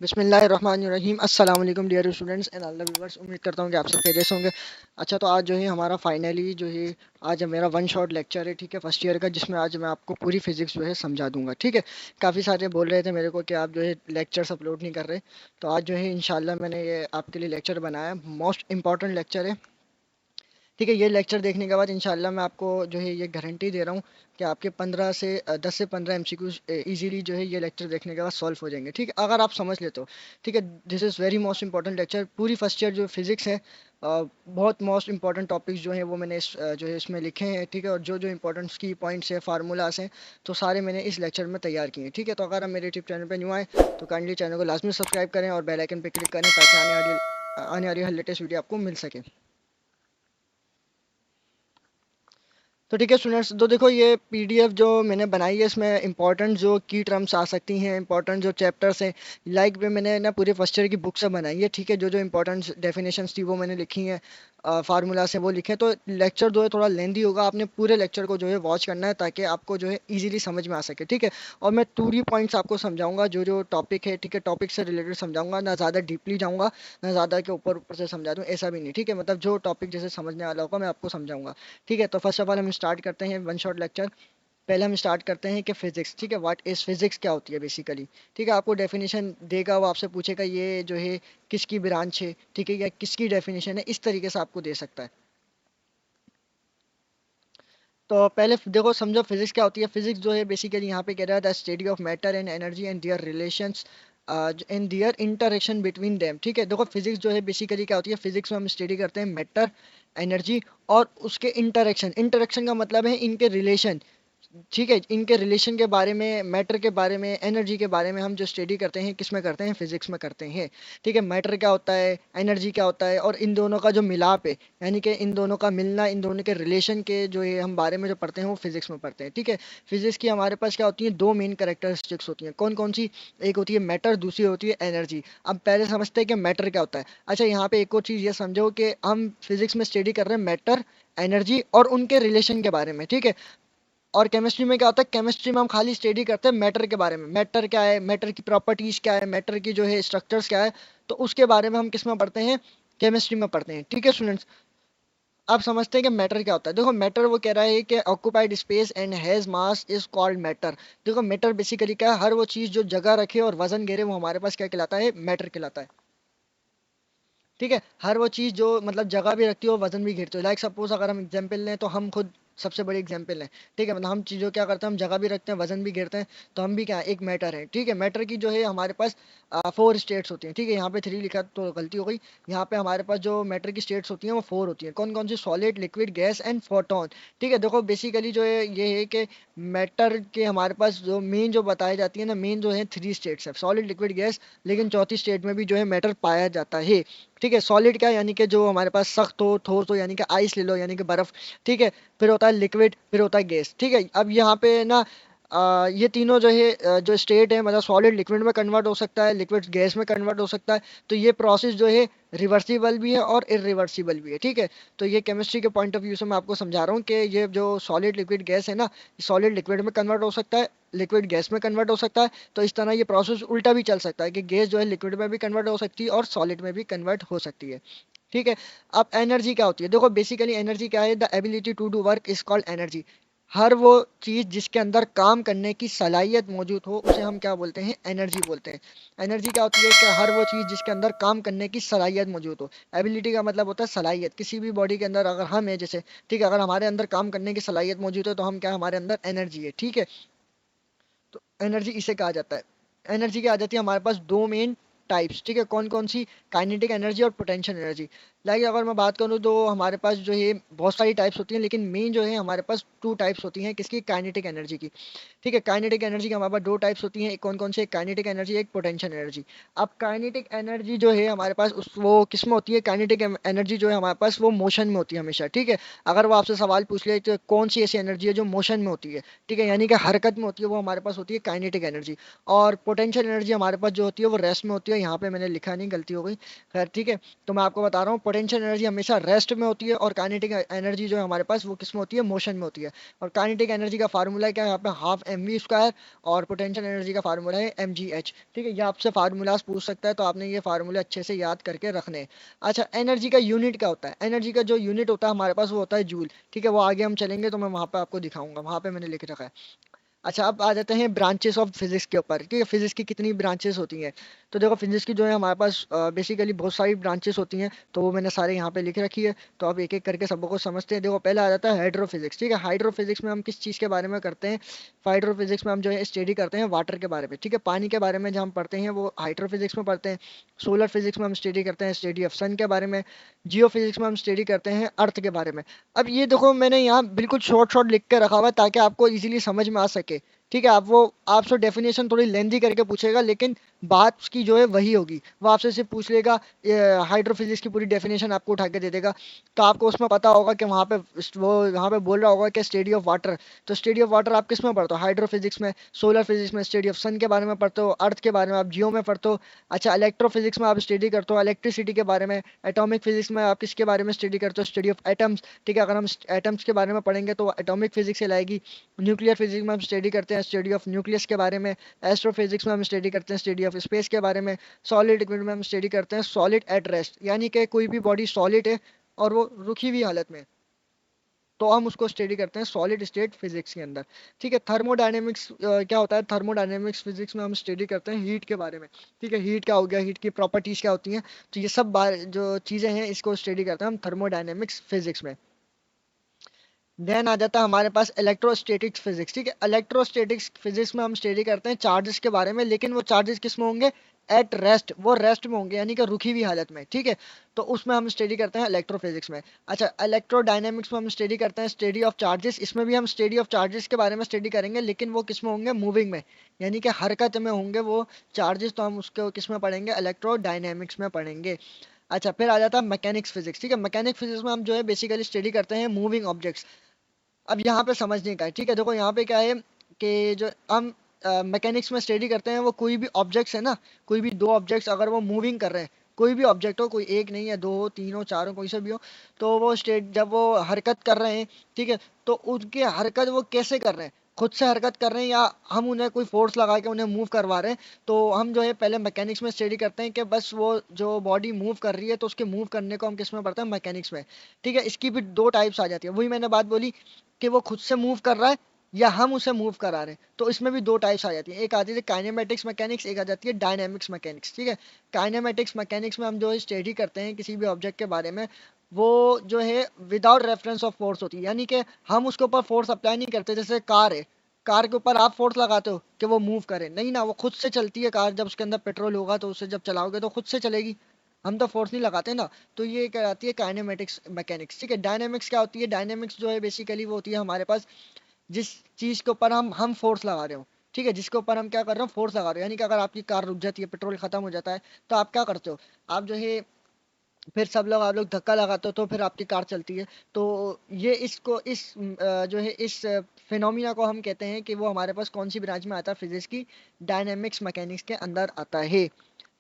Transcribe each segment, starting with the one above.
बिस्मिल्लाहिर्रहमानिर्रहीम अस्सलाम वालेकुम डियर स्टूडेंट्स एंड अल्लाह व्यूअर्स। उम्मीद करता हूँ कि आप सब खैरियत से होंगे। अच्छा, तो आज जो है हमारा फाइनली जो है आज मेरा वन शॉट लेक्चर है, ठीक है, फर्स्ट ईयर का, जिसमें आज मैं आपको पूरी फिजिक्स जो है समझा दूंगा। ठीक है, काफ़ी सारे बोल रहे थे मेरे को कि आप जो है लेक्चर्स अपलोड नहीं कर रहे, तो आज जो है इंशाल्लाह मैंने ये आपके लिए लेक्चर बनाया। मोस्ट इंपॉर्टेंट लेक्चर है, ठीक है। ये लेक्चर देखने के बाद इंशाल्लाह मैं आपको जो है ये गारंटी दे रहा हूँ कि आपके 10 से 15 एमसीक्यूज इजीली जो है ये लेक्चर देखने के बाद सॉल्व हो जाएंगे, ठीक है, अगर आप समझ लेते हो। ठीक है, this is very most important lecture. पूरी फर्स्ट ईयर जो फिजिक्स है, बहुत मोस्ट इंपॉर्टेंट टॉपिक्स जो हैं वो मैंने जो है इसमें लिखे हैं, ठीक है, और जो जो इंपॉर्टेंट की पॉइंट्स है, फार्मूलाज हैं, तो सारे मैंने इस लेक्चर में तैयार किए हैं। ठीक है, तो अगर आप मेरे यूट्यूब चैनल पर न्यू आए तो काइंडली चैनल को लाजमी सब्सक्राइब करें और बेल आइकन पर क्लिक करें ताकि आने वाली हर लेटेस्ट वीडियो आपको मिल सके। तो ठीक है स्टूडेंट्स, तो देखो ये पीडीएफ जो मैंने बनाई है इसमें इंपॉर्टेंट जो की टर्म्स आ सकती हैं, इंपॉर्टेंट जो चैप्टर्स हैं, लाइक वे मैंने ना पूरे फर्स्ट ईयर की बुक से बनाई है। ठीक है, जो जो इंपॉर्टेंट डेफिनेशंस थी वो मैंने लिखी हैं, फार्मूलाज हैं वो लिखे हैं। तो लेक्चर जो है थोड़ा लेंदी होगा, आपने पूरे लेक्चर को जो है वॉच करना है ताकि आपको जो है ईजिली समझ में आ सके। ठीक है, और मैं 2 पॉइंट्स आपको समझाऊंगा, जो जो टॉपिक है, ठीक है, टॉपिक से रिलेटेड समझाऊंगा, ना ज़्यादा डीपली जाऊंगा ना ज़्यादा के ऊपर ऊपर से समझा दूँ, ऐसा भी नहीं। ठीक है, मतलब जो टॉपिक जैसे समझने वाला होगा मैं आपको समझाऊंगा। ठीक है, तो फर्स्ट ऑफ ऑल हम स्टार्ट करते हैं वन शॉट लेक्चर। पहले हम स्टार्ट करते हैं कि फिजिक्स, ठीक है, व्हाट इज फिजिक्स, क्या होती है बेसिकली। ठीक है, आपको डेफिनेशन देगा, वो आपसे पूछेगा ये जो है किसकी ब्रांच है, ठीक है, या किसकी डेफिनेशन है, इस तरीके से आपको दे सकता है। तो पहले देखो समझो फिजिक्स क्या होती है। फिजिक्स जो है बेसिकली यहाँ पे कह रहा है the study of matter and energy and their relations in their interaction between them. ठीक है, देखो फिजिक्स जो है बेसिकली क्या होती है, फिजिक्स में हम स्टडी करते हैं मैटर, एनर्जी और उसके इंटरेक्शन। इंटरेक्शन का मतलब है इनके रिलेशन। ठीक है, इनके रिलेशन के बारे में, मैटर के बारे में, एनर्जी के बारे में हम जो स्टडी करते हैं, किस में करते हैं, फिजिक्स में करते हैं। ठीक है, मैटर क्या होता है, एनर्जी क्या होता है, और इन दोनों का जो मिलाप है, यानी कि इन दोनों का मिलना, इन दोनों के रिलेशन के जो है हम बारे में जो पढ़ते हैं वो फिजिक्स में पढ़ते हैं। ठीक है, फिजिक्स की हमारे पास क्या होती है, दो मेन कैरेक्टरिस्टिक्स होती हैं। कौन कौन सी? एक होती है मैटर, दूसरी होती है एनर्जी। अब पहले समझते हैं कि मैटर क्या होता है। अच्छा, यहाँ पे एक और चीज़ ये समझो कि हम फिजिक्स में स्टडी कर रहे हैं मैटर, एनर्जी और उनके रिलेशन के बारे में। ठीक है, और केमिस्ट्री में क्या होता है, केमिस्ट्री में हम खाली स्टडी करते हैं मैटर के बारे में। मैटर क्या है, मैटर की प्रॉपर्टीज क्या है, मैटर की जो है स्ट्रक्चर्स क्या है, तो उसके बारे में हम किस में पढ़ते हैं, केमिस्ट्री में पढ़ते हैं। ठीक है स्टूडेंट्स, आप समझते हैं कि मैटर क्या होता है। देखो मैटर वो कह रहा है कि occupied space and has mass is called matter. देखो मैटर बेसिकली क्या है, हर वो चीज जो जगह रखे और वजन घेरे वो हमारे पास क्या कहलाता है, मैटर कहलाता है। ठीक है, हर वो चीज़ जो मतलब जगह भी रखती हो, वजन भी घेरती हो। लाइक सपोज अगर हम एग्जांपल लें तो हम खुद सबसे बड़ी एग्जांपल लें। ठीक है, मतलब हम चीज़ों क्या करते हैं, हम जगह भी रखते हैं, वजन भी घेरते हैं, तो हम भी क्या है, एक मैटर है। ठीक है, मैटर की जो है हमारे पास 4 स्टेट्स होती हैं। ठीक है, यहाँ पे 3 लिखा तो गलती हो गई। यहाँ पे हमारे पास जो मैटर की स्टेट्स होती हैं वो 4 होती हैं। कौन कौन सी? Solid, liquid, gas and photon. ठीक है, देखो बेसिकली जो है ये है कि मैटर के हमारे पास जो मेन जो बताई जाती है ना, मेन जो है 3 स्टेट्स है, सॉलिड, लिक्विड, गैस। लेकिन चौथी स्टेट में भी जो है मैटर पाया जाता है। ठीक है, सॉलिड क्या है, यानी कि जो हमारे पास सख्त हो, ठोस हो, यानी कि आइस ले लो, यानी कि बर्फ। ठीक है, फिर होता है लिक्विड, फिर होता है गैस। ठीक है, अब यहाँ पे ना ये तीनों जो है जो स्टेट है, मतलब सॉलिड लिक्विड में कन्वर्ट हो सकता है, लिक्विड गैस में कन्वर्ट हो सकता है। तो ये प्रोसेस जो है रिवर्सिबल भी है और इरिवर्सिबल भी है। ठीक है, तो ये केमिस्ट्री के पॉइंट ऑफ व्यू से मैं आपको समझा रहा हूँ कि ये जो सॉलिड लिक्विड गैस है ना, सॉलिड लिक्विड में कन्वर्ट हो सकता है, लिक्विड गैस में कन्वर्ट हो सकता है। तो इस तरह ये प्रोसेस उल्टा भी चल सकता है कि गैस जो है लिक्विड में भी कन्वर्ट हो सकती है और सॉलिड में भी कन्वर्ट हो सकती है। ठीक है, अब एनर्जी क्या होती है, देखो बेसिकली एनर्जी क्या है, the ability to do work is called energy. हर वो चीज जिसके अंदर काम करने की सलाहियत मौजूद हो उसे हम क्या बोलते हैं, एनर्जी बोलते हैं। एनर्जी क्या होती है कि हर वो चीज जिसके अंदर काम करने की सलाहियत मौजूद हो। एबिलिटी का मतलब होता है सलाहियत, किसी भी बॉडी के अंदर अगर हम है जैसे, ठीक है, अगर हमारे अंदर काम करने की सलाहियत मौजूद है तो हम क्या, हमारे अंदर एनर्जी है। ठीक है, तो एनर्जी इसे कहा जाता है। एनर्जी क्या आ जाती है हमारे पास, दो मेन टाइप्स। ठीक है, कौन कौन सी? काइनेटिक एनर्जी और पोटेंशियल एनर्जी। लाइक अगर मैं बात करूँ तो हमारे पास जो है बहुत सारी टाइप्स होती हैं, लेकिन मेन जो है हमारे पास 2 टाइप्स होती हैं, किसकी? काइनेटिक एनर्जी की। ठीक है, काइनेटिक एनर्जी की हमारे पास 2 टाइप्स होती हैं, एक कौन कौन से? काइनेटिक एनर्जी, एक पोटेंशियल एनर्जी। अब काइनेटिक एनर्जी जो है हमारे पास उस वो किस में होती है, काइनेटिक एनर्जी जो है हमारे पास वो मोशन में होती है हमेशा। ठीक है, अगर वो आपसे सवाल पूछ ले तो कौन सी ऐसी एनर्जी है जो मोशन में होती है, ठीक है, यानी कि हरकत में होती है, वो हमारे पास होती है काइनेटिक एनर्जी। और पोटेंशियल एनर्जी हमारे पास जो होती है वो रेस्ट में होती है। यहाँ पे मैंने लिखा नहीं, गलती हो गई, खैर ठीक है। तो मैं आपको बता रहा हूँ पोटेंशियल एनर्जी हमेशा रेस्ट में होती है, और काइनेटिक एनर्जी जो है हमारे पास वो किस में होती है, मोशन में होती है। और काइनेटिक एनर्जी का फार्मूला क्या है यहाँ पे, हाफ एम वी स्क्वायर, और पोटेंशियल एनर्जी का फार्मूला है एम जी एच। ठीक है, ये आपसे फार्मूलाज पूछ सकता है, तो आपने ये फार्मूले अच्छे से याद करके रखने हैं। अच्छा, एनर्जी का यूनिट क्या होता है, एनर्जी का जो यूनिट होता है हमारे पास वो होता है जूल। ठीक है, वो आगे हम चलेंगे तो मैं वहां पे आपको दिखाऊंगा, वहां पे मैंने लिख रखा है। अच्छा, अब आ जाते हैं ब्रांचेस ऑफ फिजिक्स के ऊपर। ठीक है, फिजिक्स की कितनी ब्रांचेस होती हैं। तो देखो, फिजिक्स की जो है हमारे पास बेसिकली बहुत सारी ब्रांचेस होती हैं, तो वो मैंने सारे यहाँ पे लिख रखी है। तो अब एक एक करके सबको समझते हैं। देखो, पहला आ जाता है हाइड्रोफिजिक्स। ठीक है, हाइड्रोफिजिक्स में हम किस चीज़ के बारे में करते हैं, हाइड्रोफिजिक्स में हम जो है स्टडी करते हैं वाटर के बारे में। ठीक है, पानी के बारे में जो हम पढ़ते हैं वो हाइड्रोफिजिक्स में पढ़ते हैं। सोलर फिजिक्स में हम स्टडी करते हैं स्टडी ऑफ सन के बारे में। जियो फिजिक्स में हम स्टडी करते हैं अर्थ के बारे में। अब ये देखो, मैंने यहाँ बिल्कुल शॉर्ट शॉर्ट लिख के रखा हुआ है ताकि आपको इजीली समझ में आ सके। ठीक है, आप वो आपसे डेफिनेशन थोड़ी लेंदी करके पूछेगा, लेकिन बात उसकी जो है वही होगी। वो आपसे सिर्फ पूछ लेगा, हाइड्रोफिजिक्स की पूरी डेफिनेशन आपको उठा के दे देगा। तो आपको उसमें पता होगा कि वहाँ पे वो वहाँ पे बोल रहा होगा कि स्टडी ऑफ वाटर। तो स्टडी ऑफ वाटर आप किस में पढ़ते हो, हाइड्रोफिजिक्स में। सोलर फिजिक्स में स्टडी ऑफ सन के बारे में पढ़ते हो, अर्थ के बारे में आप जियो में पढ़ते हो। अच्छा, इलेक्ट्रोफिजिक्स में आप स्टडी करते हो इलेक्ट्रिसिटी के बारे में। एटॉमिक फिजिक्स में आप किसके बारे में स्टडी करते हो, स्टडी ऑफ एटम्स। ठीक है, अगर हम एटम्स के बारे में पढ़ेंगे तो एटॉमिक फिजिक्स कहलाएगी। न्यूक्लियर फिजिक्स में हम स्टडी करते हैं स्टडी ऑफ न्यूक्लियस के बारे में। एस्ट्रोफिजिक्स में हम स्टडी करते हैं स्टडी ऑफ स्पेस के बारे में। सॉलिड लिक्विड में हम स्टडी करते हैं सॉलिड एट रेस्ट, यानी कि कोई भी बॉडी सॉलिड है और वो रुकी हुई हालत में, तो हम उसको स्टडी करते हैं सॉलिड स्टेट फिजिक्स के अंदर। ठीक है, थर्मोडायनेमिक्स क्या होता है, थर्मोडायनेमिक्स फिजिक्स में हम स्टडी करते हैं हीट के बारे में। ठीक है, हीट क्या हो गया, हीट की प्रॉपर्टीज क्या होती हैं, तो ये सब जो चीज़ें हैं इसको स्टडी करते हैं हम थर्मोडायनेमिक्स फिजिक्स में। देन आ जाता है हमारे पास इलेक्ट्रोस्टैटिक्स फिजिक्स। ठीक है, इलेक्ट्रोस्टैटिक्स फिजिक्स में हम स्टडी करते हैं चार्जेस के बारे में, लेकिन वो चार्जेस किस में होंगे, एट रेस्ट, वो रेस्ट में होंगे, यानी कि रुकी हुई हालत में। ठीक है, तो उसमें हम स्टडी करते हैं इलेक्ट्रोफिजिक्स में। अच्छा, इलेक्ट्रोडायनेमिक्स में हम स्टडी करते हैं स्टडी ऑफ चार्जेस। इसमें भी हम स्टडी ऑफ चार्जेस के बारे में स्टडी करेंगे, लेकिन वो किस में होंगे, मूविंग में, यानी कि हरकत में होंगे वो चार्जेस। तो हम उसको किस में पढ़ेंगे, इलेक्ट्रोडायनेमिक्स में पढ़ेंगे। अच्छा, फिर आ जाता है मैकेनिक्स फिजिक्स। ठीक है, मैकेनिक फिजिक्स में हम जो है बेसिकली स्टडी करते हैं मूविंग ऑब्जेक्ट्स। अब यहाँ पे समझने का है। ठीक है, देखो यहाँ पे क्या है कि जो हम मैकेनिक्स में स्टडी करते हैं वो कोई भी ऑब्जेक्ट्स है ना, कोई भी दो ऑब्जेक्ट्स अगर वो मूविंग कर रहे हैं, कोई भी ऑब्जेक्ट हो, कोई एक नहीं है, दो हो, तीन हो, चार हो, कोई सा भी हो, तो वो स्टेट जब वो हरकत कर रहे हैं, ठीक है, तो उनकी हरकत वो कैसे कर रहे हैं, खुद से हरकत कर रहे हैं या हम उन्हें कोई फोर्स लगा के उन्हें मूव करवा रहे हैं। तो हम जो है पहले मैकेनिक्स में स्टडी करते हैं कि बस वो जो बॉडी मूव कर रही है तो उसके मूव करने को हम किस में पढ़ते हैं, मैकेनिक्स में। ठीक है, इसकी भी दो टाइप्स आ जाती है, वही मैंने बात बोली कि वो खुद से मूव कर रहा है या हम उसे मूव करा रहे हैं। तो इसमें भी दो टाइप्स आ जाती है, एक आती है काइनेमेटिक्स मैकेनिक्स, एक आ जाती है डायनेमिक्स मैकेनिक्स। ठीक है, काइनेमेटिक्स मैकेनिक्स में हम जो स्टडी करते हैं किसी भी ऑब्जेक्ट के बारे में, वो जो है विदाउट रेफरेंस ऑफ फोर्स होती है, यानी कि हम उसके ऊपर फोर्स अप्लाई नहीं करते। जैसे कार है, कार के ऊपर आप फोर्स लगाते हो कि वो मूव करे, नहीं ना, वो खुद से चलती है कार। जब उसके अंदर पेट्रोल होगा तो उसे जब चलाओगे तो खुद से चलेगी, हम तो फोर्स नहीं लगाते ना। तो ये क्या आती है, काइनेमेटिक्स मैकेनिक्स। ठीक है, डायनेमिक्स क्या होती है, डायनेमिक्स जो है बेसिकली वो होती है हमारे पास जिस चीज के ऊपर हम फोर्स लगा रहे हो। ठीक है, जिसके ऊपर हम क्या कर रहे हो, फोर्स लगा रहे हो, यानी कि अगर आपकी कार रुक जाती है, पेट्रोल खत्म हो जाता है, तो आप क्या करते हो, आप जो है फिर आप लोग धक्का लगाते हो तो फिर आपकी कार चलती है। तो ये इसको इस जो है इस फिनोमिना को हम कहते हैं कि वो हमारे पास कौन सी ब्रांच में आता है, फिजिक्स की डायनेमिक्स मैकेनिक्स के अंदर आता है।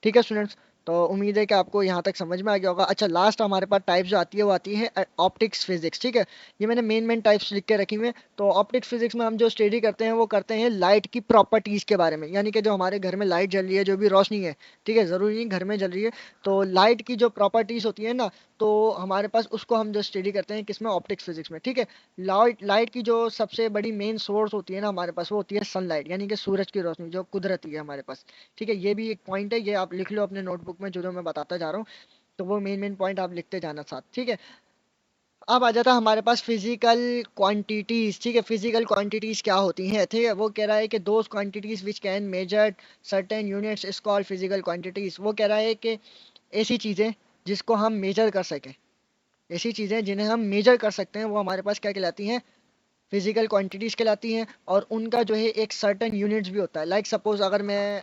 ठीक है स्टूडेंट्स, तो उम्मीद है कि आपको यहाँ तक समझ में आ गया होगा। अच्छा, लास्ट हमारे पास टाइप्स जो आती है वो आती है ऑप्टिक्स फिजिक्स। ठीक है, ये मैंने मेन टाइप्स लिख के रखी हुई हैं। तो ऑप्टिक्स फिजिक्स में हम जो स्टडी करते हैं वो करते हैं लाइट की प्रॉपर्टीज के बारे में, यानी कि जो हमारे घर में लाइट जल रही है, जो भी रोशनी है, ठीक है, जरूरी नहीं घर में जल रही है, तो लाइट की जो प्रॉपर्टीज होती है ना, तो हमारे पास उसको हम जो स्टडी करते हैं किसमें, ऑप्टिक्स फिजिक्स में। ठीक है, लाइट लाइट की जो सबसे बड़ी मेन सोर्स होती है ना हमारे पास, वो होती है सनलाइट, यानी कि सूरज की रोशनी जो कुदरती है हमारे पास। ठीक है, ये भी एक पॉइंट है, ये आप लिख लो अपने नोटबुक में जो जो मैं बताता जा रहा हूँ। तो वो मेन पॉइंट आप लिखते जाना साथ। ठीक है, अब आ जाता है हमारे पास फिजिकल क्वांटिटीज। ठीक है, फिजिकल क्वांटिटीज क्या होती हैं, ठीक है, वो कह रहा है कि those quantities which can measure certain units is called physical quantities. वो कह रहा है कि ऐसी चीजें जिसको हम मेजर कर सकें, ऐसी चीजें जिन्हें हम मेजर कर सकते हैं, वो हमारे पास क्या कहलाती हैं, फिजिकल क्वांटिटीज कहलाती हैं। और उनका जो है एक सर्टेन यूनिट्स भी होता है। लाइक सपोज अगर मैं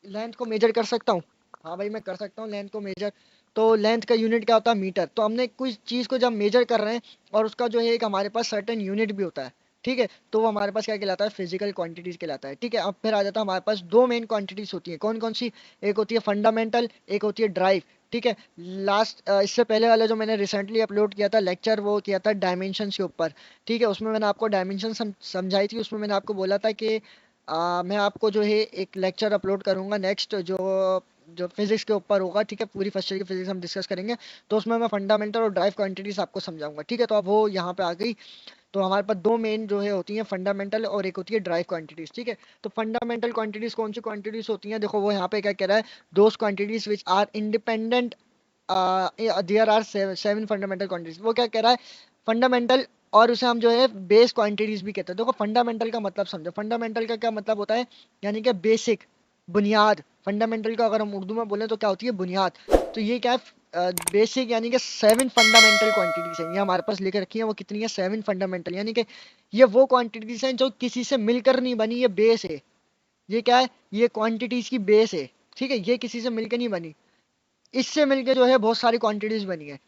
लेंथ को मेजर कर सकता हूँ, हाँ भाई मैं कर सकता हूँ लेंथ को मेजर। तो लेंथ का यूनिट क्या होता है, मीटर। तो हमने कुछ चीज़ को जब मेजर कर रहे हैं और उसका जो है एक हमारे पास सर्टेन यूनिट भी होता है, ठीक है, तो वो हमारे पास क्या कहलाता है, फिजिकल क्वांटिटीज कहलाता है। ठीक है, अब फिर आ जाता है हमारे पास दो मेन क्वांटिटीज होती है, कौन कौन सी, एक होती है फंडामेंटल, एक होती है ड्राइव। ठीक है, लास्ट इससे पहले वाला जो मैंने रिसेंटली अपलोड किया था लेक्चर, वो किया था डायमेंशंस के ऊपर। ठीक है, उसमें मैंने आपको डायमेंशन समझाई थी। उसमें मैंने आपको बोला था कि मैं आपको जो है एक लेक्चर अपलोड करूंगा नेक्स्ट, जो जो फिजिक्स के ऊपर होगा। ठीक है, पूरी फर्स्ट ईयर की फिजिक्स हम डिस्कस करेंगे, तो उसमें मैं फंडामेंटल और ड्राइव क्वांटिटीज आपको समझाऊंगा। ठीक है, तो अब वो यहाँ पे आ गई। तो हमारे पास दो मेन जो है होती हैं, फंडामेंटल और एक होती है ड्राइव क्वांटिटीज। ठीक है, तो फंडामेंटल क्वांटिटीज कौन सी क्वांटिटीज होती हैं, देखो वो यहाँ पे क्या कह रहा है, those quantities which are independent, there are seven fundamental quantities. वो क्या कह रहा है, फंडामेंटल, और उसे हम जो है बेस क्वांटिटीज भी कहते हैं। देखो फंडामेंटल का मतलब समझो, फंडामेंटल का क्या मतलब होता है, यानी कि बेसिक, बुनियाद। फंडामेंटल का अगर हम उर्दू में बोलें तो क्या होती है, बुनियाद। तो ये क्या है, बेसिक, यानी कि सेवन फंडामेंटल क्वांटिटीज हैं, ये हमारे पास लिख रखी है। वो कितनी है, सेवन फंडामेंटल, यानी कि ये वो क्वांटिटीज हैं जो किसी से मिलकर नहीं बनी, ये बेस है। ये क्या है, ये क्वांटिटीज की बेस है। ठीक है, ये किसी से मिलकर नहीं बनी, इससे मिलके जो है बहुत सारी क्वांटिटीज बनी है।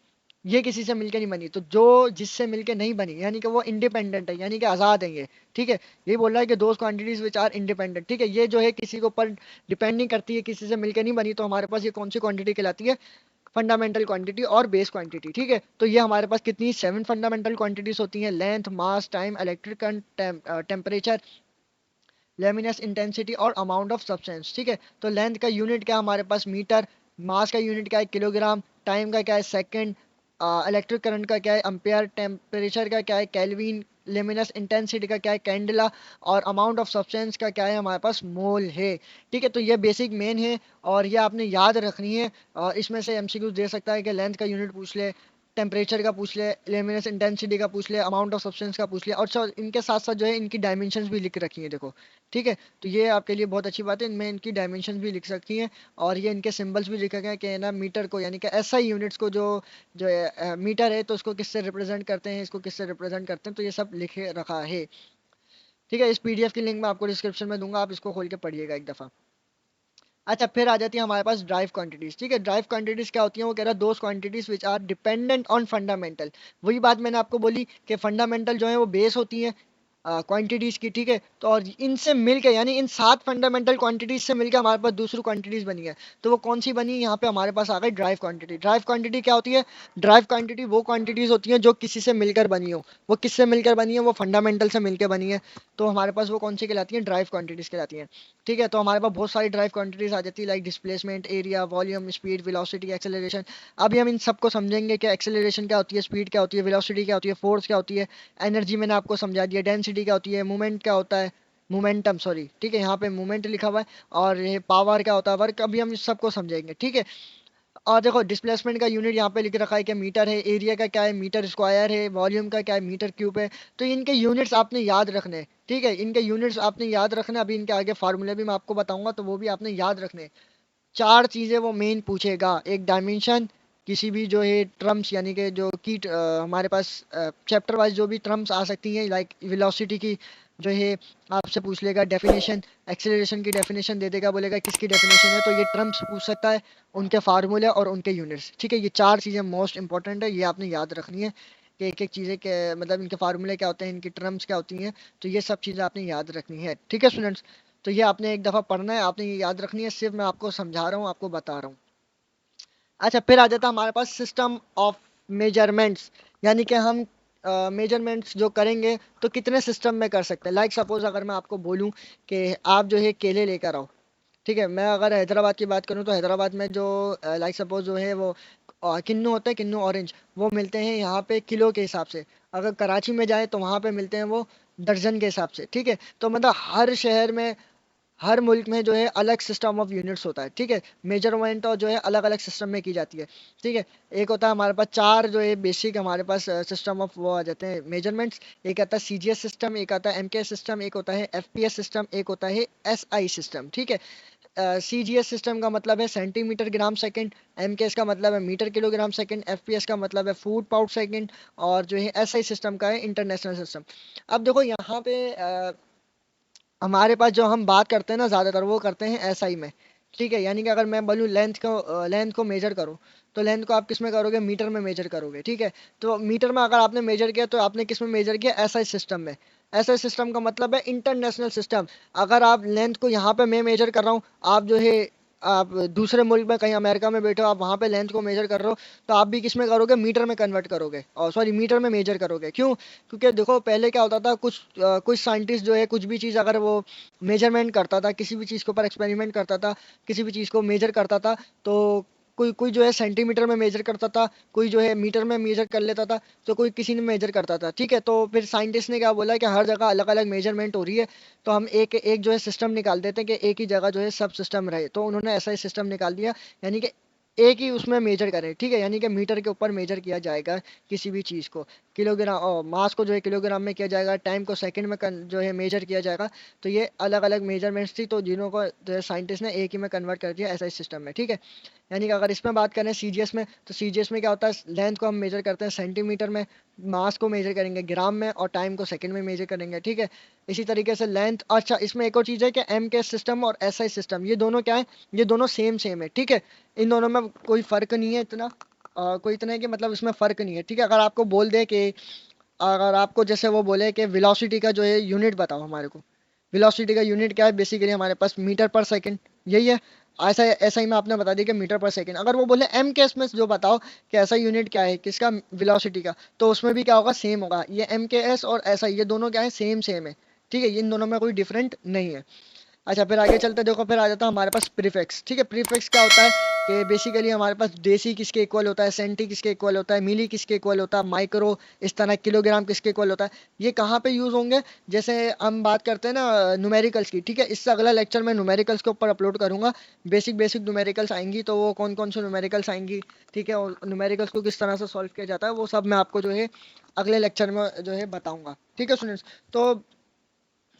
ये किसी से मिलके नहीं बनी, तो जो जिससे मिलके नहीं बनी, यानी कि वो इंडिपेंडेंट है, यानी कि आज़ाद है ये। ठीक है, ये बोल रहा है कि those quantities which are independent. ठीक है, ये जो है किसी के ऊपर डिपेंड नहीं करती है, किसी से मिलके नहीं बनी, तो हमारे पास ये कौन सी क्वांटिटी कहलाती है, फंडामेंटल क्वांटिटी और बेस क्वांटिटी। ठीक है, तो ये हमारे पास कितनी, सेवन फंडामेंटल क्वांटिटीज होती हैं, length, mass, time, electric current, temperature, luminous intensity और अमाउंट ऑफ सब्सटेंस। ठीक है, तो लेंथ का यूनिट क्या है हमारे पास, मीटर, मास का यूनिट क्या है, किलोग्राम, टाइम का क्या है, सेकंड, इलेक्ट्रिक करंट का क्या है, एम्पेयर, टेम्परेचर का क्या है, केल्विन, लेमिनस इंटेंसिटी का क्या है, कैंडला, और अमाउंट ऑफ सब्सटेंस का क्या है हमारे पास, मोल है। ठीक है, तो ये बेसिक मेन है और ये आपने याद रखनी है। और इसमें से एमसीक्यू दे सकता है कि लेंथ का यूनिट पूछ ले, टेम्परेचर का पूछ ले, लेमिनस इंटेंसिटी का पूछ ले, अमाउंट ऑफ सब्सटेंस का पूछ ले, और इनके साथ साथ जो है इनकी डायमेंशंस भी लिख रखी है, देखो। ठीक है, तो ये आपके लिए बहुत अच्छी बात है, इनमें इनकी डायमेंशन भी लिख सकती हैं। और ये इनके सिंबल्स भी लिखे गए हैं कि ना, मीटर को, यानी कि एसआई यूनिट्स को, जो जो मीटर है तो उसको किससे रिप्रेजेंट करते हैं, इसको किससे रिप्रेजेंट करते हैं, तो ये सब लिखे रखा है। ठीक है, इस पीडीएफ की लिंक मैं आपको डिस्क्रिप्शन में दूंगा, आप इसको खोल के पढ़िएगा एक दफ़ा। अच्छा, फिर आ जाती है हमारे पास ड्राइव क्वांटिटीज। ठीक है, ड्राइव क्वांटिटीज क्या होती हैं, वो कह रहा है those quantities which are dependent on fundamental. वही बात मैंने आपको बोली कि फंडामेंटल जो है वो बेस होती है क्वांटिटीज की। ठीक है, तो और इनसे मिलके, यानी इन सात फंडामेंटल क्वांटिटीज से मिलके हमारे पास दूसरी क्वांटिटीज बनी है। तो वो कौन सी बनी है, यहाँ पे हमारे पास आ गई ड्राइव क्वांटिटी। ड्राइव क्वांटिटी क्या होती है, ड्राइव क्वांटिटी वो क्वांटिटीज होती हैं जो किसी से मिलकर बनी हो। वो किससे मिलकर बनी है, वो फंडामेंटल से मिलकर बनी है। तो हमारे पास वो कौन सी कहलाती है, ड्राइव क्वांटिटीज कहलाती हैं। ठीक है, तो हमारे पास बहुत सारी ड्राइव क्वांटिटीज आ जाती है, like displacement, area, volume, speed, velocity, acceleration. अभी हम इन सबको समझेंगे कि एक्सेलरेशन क्या होती है, स्पीड क्या होती है, वेलोसिटी क्या होती है, फोर्स क्या होती है, एनर्जी मैंने आपको समझा दिया, डेंसिटी क्या होती है, मूवमेंट क्या होता है, मोमेंटम, सॉरी। ठीक है, यहाँ पे मूवमेंट लिखा हुआ है, और ये पावर क्या होता है, वर्क। अभी हम इस सबको समझेंगे। ठीक है, और देखो डिस्प्लेसमेंट का यूनिट यहाँ पे लिख रखा है कि मीटर है, एरिया का क्या है, मीटर स्क्वायर है, वॉल्यूम का क्या है, मीटर क्यूब है। तो इनके यूनिट्स आपने याद रखने हैं। ठीक है, इनके यूनिट्स आपने याद रखने हैं। अभी इनके आगे फार्मूले भी मैं आपको बताऊंगा, तो वो भी आपने याद रखने हैं। चार चीजें वो मेन पूछेगा, एक डायमेंशन, किसी भी जो है टर्म्स, यानी कि जो की हमारे पास चैप्टर वाइज जो भी टर्म्स आ सकती हैं, लाइक वेलोसिटी की जो है आपसे पूछ लेगा डेफिनेशन, एक्सेलरेशन की डेफिनेशन दे देगा, बोलेगा किसकी डेफिनेशन है, तो ये टर्म्स पूछ सकता है, उनके फार्मूले और उनके यूनिट्स। ठीक है, ये चार चीज़ें मोस्ट इंपॉर्टेंट है, ये आपने याद रखनी है कि एक एक चीज़ें के मतलब इनके फार्मूले क्या होते हैं, इनकी टर्म्स क्या होती हैं। तो ये सब चीज़ें आपने याद रखनी है। ठीक है स्टूडेंट्स, तो ये आपने एक दफ़ा पढ़ना है, आपने ये याद रखनी है, सिर्फ मैं आपको समझा रहा हूँ, आपको बता रहा हूँ। अच्छा, फिर आ जाता है हमारे पास सिस्टम ऑफ मेजरमेंट्स, यानी कि हम मेजरमेंट्स जो करेंगे तो कितने सिस्टम में कर सकते हैं। लाइक सपोज अगर मैं आपको बोलूँ कि आप जो है केले लेकर आओ। ठीक है, मैं अगर हैदराबाद की बात करूँ तो हैदराबाद में जो लाइक सपोज जो है वो किन्नू होता है, किन्नू ऑरेंज, वो मिलते हैं यहाँ पे किलो के हिसाब से। अगर कराची में जाए तो वहाँ पे मिलते हैं वो दर्जन के हिसाब से। ठीक है, तो मतलब हर शहर में, हर मुल्क में जो है अलग सिस्टम ऑफ यूनिट्स होता है। ठीक है, मेजरमेंट और जो है अलग अलग सिस्टम में की जाती है। ठीक है, एक होता है हमारे पास चार जो है बेसिक हमारे पास सिस्टम ऑफ वो आ जाते हैं मेजरमेंट्स। एक आता है सीजीएस सिस्टम, एक आता है एमके सिस्टम, एक होता है एफपीएस सिस्टम, एक होता है एसआई सिस्टम। ठीक है, सीजीएस सिस्टम का मतलब है सेंटीमीटर ग्राम सेकंड, एमकेएस का मतलब है मीटर किलोग्राम सेकंड, एफपीएस का मतलब है फूड पाउंड सेकंड, और जो है एसआई सिस्टम का है इंटरनेशनल सिस्टम। अब देखो यहाँ पे हमारे पास जो हम बात करते हैं ना ज़्यादातर, वो करते हैं एसआई में। ठीक है, यानी कि अगर मैं बोलूँ लेंथ को मेजर करो, तो लेंथ को आप किस में करोगे, मीटर में मेजर करोगे। ठीक है, तो मीटर में अगर आपने मेजर किया तो आपने किस में मेजर किया, एसआई सिस्टम में। एसआई सिस्टम का मतलब है इंटरनेशनल सिस्टम। अगर आप लेंथ को यहाँ पे मैं मेजर कर रहा हूँ, आप जो है आप दूसरे मुल्क में कहीं अमेरिका में बैठे हो, आप वहाँ पे लेंथ को मेजर कर रहे हो, तो आप भी किस में करोगे, मीटर में कन्वर्ट करोगे, और सॉरी मीटर में मेजर करोगे। क्यों? क्योंकि देखो पहले क्या होता था, कुछ साइंटिस्ट जो है कुछ भी चीज़ अगर वो मेजरमेंट करता था, किसी भी चीज़ के ऊपर एक्सपेरिमेंट करता था, किसी भी चीज़ को मेजर करता था, तो कोई कोई जो है सेंटीमीटर में मेजर करता था, कोई जो है मीटर में मेजर कर लेता था, तो कोई किसी ने मेजर करता था। ठीक है, तो फिर साइंटिस्ट ने क्या बोला कि हर जगह अलग अलग मेजरमेंट हो रही है, तो हम एक एक जो है सिस्टम निकाल देते हैं कि एक ही जगह जो है सब सिस्टम रहे। तो उन्होंने ऐसा ही सिस्टम निकाल दिया, यानी कि एक ही उसमें मेजर करें। ठीक है, यानी कि मीटर के ऊपर मेजर किया जाएगा किसी भी चीज़ को, किलोग्राम और मास को जो है किलोग्राम में किया जाएगा, टाइम को सेकंड में जो है मेजर किया जाएगा। तो ये अलग अलग मेजरमेंट्स थी, तो जिन्हों को जो है साइंटिस्ट ने एक ही में कन्वर्ट कर दिया ऐसा ही सिस्टम में। ठीक है, यानी कि अगर इसमें बात करें सीजीएस में, तो सीजीएस में क्या होता है, लेंथ को हम मेजर करते हैं सेंटीमीटर में, मास को मेजर करेंगे ग्राम में, और टाइम को सेकंड में मेजर करेंगे। ठीक है, इसी तरीके से लेंथ। अच्छा, इसमें एक और चीज़ है कि एम के सिस्टम और एसआई सिस्टम, ये दोनों क्या है, ये दोनों सेम सेम है। ठीक है, इन दोनों में कोई फ़र्क नहीं है इतना, कोई इतना है कि मतलब इसमें फ़र्क नहीं है। ठीक है, अगर आपको बोल दे कि अगर आपको जैसे वो बोले कि वेलोसिटी का जो है यूनिट बताओ हमारे को, वेलोसिटी का यूनिट क्या है, बेसिकली हमारे पास मीटर पर सेकंड यही है। ऐसा ऐसा ही मैं आपने बता दिया कि मीटर पर सेकंड। अगर वो बोले एम के एस में जो बताओ कि ऐसा यूनिट क्या है किसका, वेलोसिटी का, तो उसमें भी क्या होगा, सेम होगा। ये एम के एस और ऐसा ये दोनों क्या है, सेम सेम है। ठीक है, इन दोनों में कोई डिफरेंट नहीं है। अच्छा, फिर आगे चलते देखो, फिर आ जाता है हमारे पास प्रीफिक्स। ठीक है, प्रीफिक्स क्या होता है कि बेसिकली हमारे पास डेसी किसके इक्वल होता है, सेंटी किसके इक्वल होता है, मिली किसके इक्वल होता है, माइक्रो, इस तरह किलोग्राम किसके इक्वल होता है। ये कहाँ पे यूज़ होंगे, जैसे हम बात करते हैं ना न्यूमेरिकल्स की। ठीक है, इससे अगला लेक्चर मैं न्यूमेरिकल्स के ऊपर अपलोड करूंगा। बेसिक बेसिक न्यूमेरिकल्स आएंगी, तो वो कौन कौन से न्यूमेरिकल्स आएंगी, ठीक है, और न्यूमेरिकल्स को किस तरह से सॉल्व किया जाता है, वो सब मैं आपको जो है अगले लेक्चर में जो है बताऊंगा। ठीक है स्टूडेंट्स, तो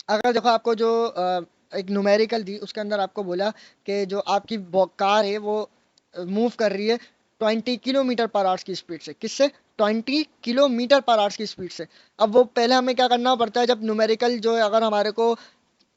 अगर देखो आपको जो एक न्यूमेरिकल दी, उसके अंदर आपको बोला कि जो आपकी कार है वो मूव कर रही है 20 किलोमीटर पर आवर्स की स्पीड से। किससे? 20 किलोमीटर पर आवर्स की स्पीड से। अब वो पहले हमें क्या करना पड़ता है, जब न्यूमेरिकल जो है अगर हमारे को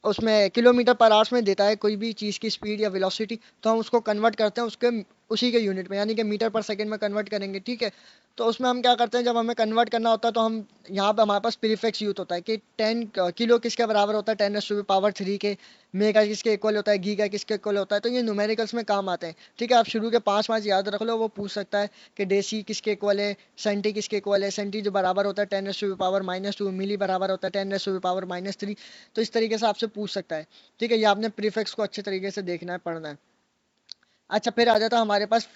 उसमें किलोमीटर पर आवर्स में देता है कोई भी चीज़ की स्पीड या वेलोसिटी, तो हम उसको कन्वर्ट करते हैं उसके उसी के यूनिट में, यानी कि मीटर पर सेकंड में कन्वर्ट करेंगे। ठीक है, तो उसमें हम क्या करते हैं, जब हमें कन्वर्ट करना होता है तो हम यहाँ पे हमारे पास प्रीफिक्स यूज होता है कि 10 किलो किसके बराबर होता है, 10⁻³ के, मेगा किसके इक्वल होता है, गीगा किसके इक्वल होता है। तो ये न्यूमेरिकल्स में काम आते हैं। ठीक है, आप शुरू के पाँच पाँच याद रख लो, वो पूछ सकता है कि डेसी किसके इक्वल है, सेंटी किसके इक्वल है, सेंटी जो बराबर होता है 10⁻², मिली बराबर होता है 10⁻⁻3। तो इस तरीके से आपसे पूछ सकता है। ठीक है, ये आपने प्रीफिक्स को अच्छे तरीके से देखना है, पढ़ना है। अच्छा, फिर आ जाता है हमारे पास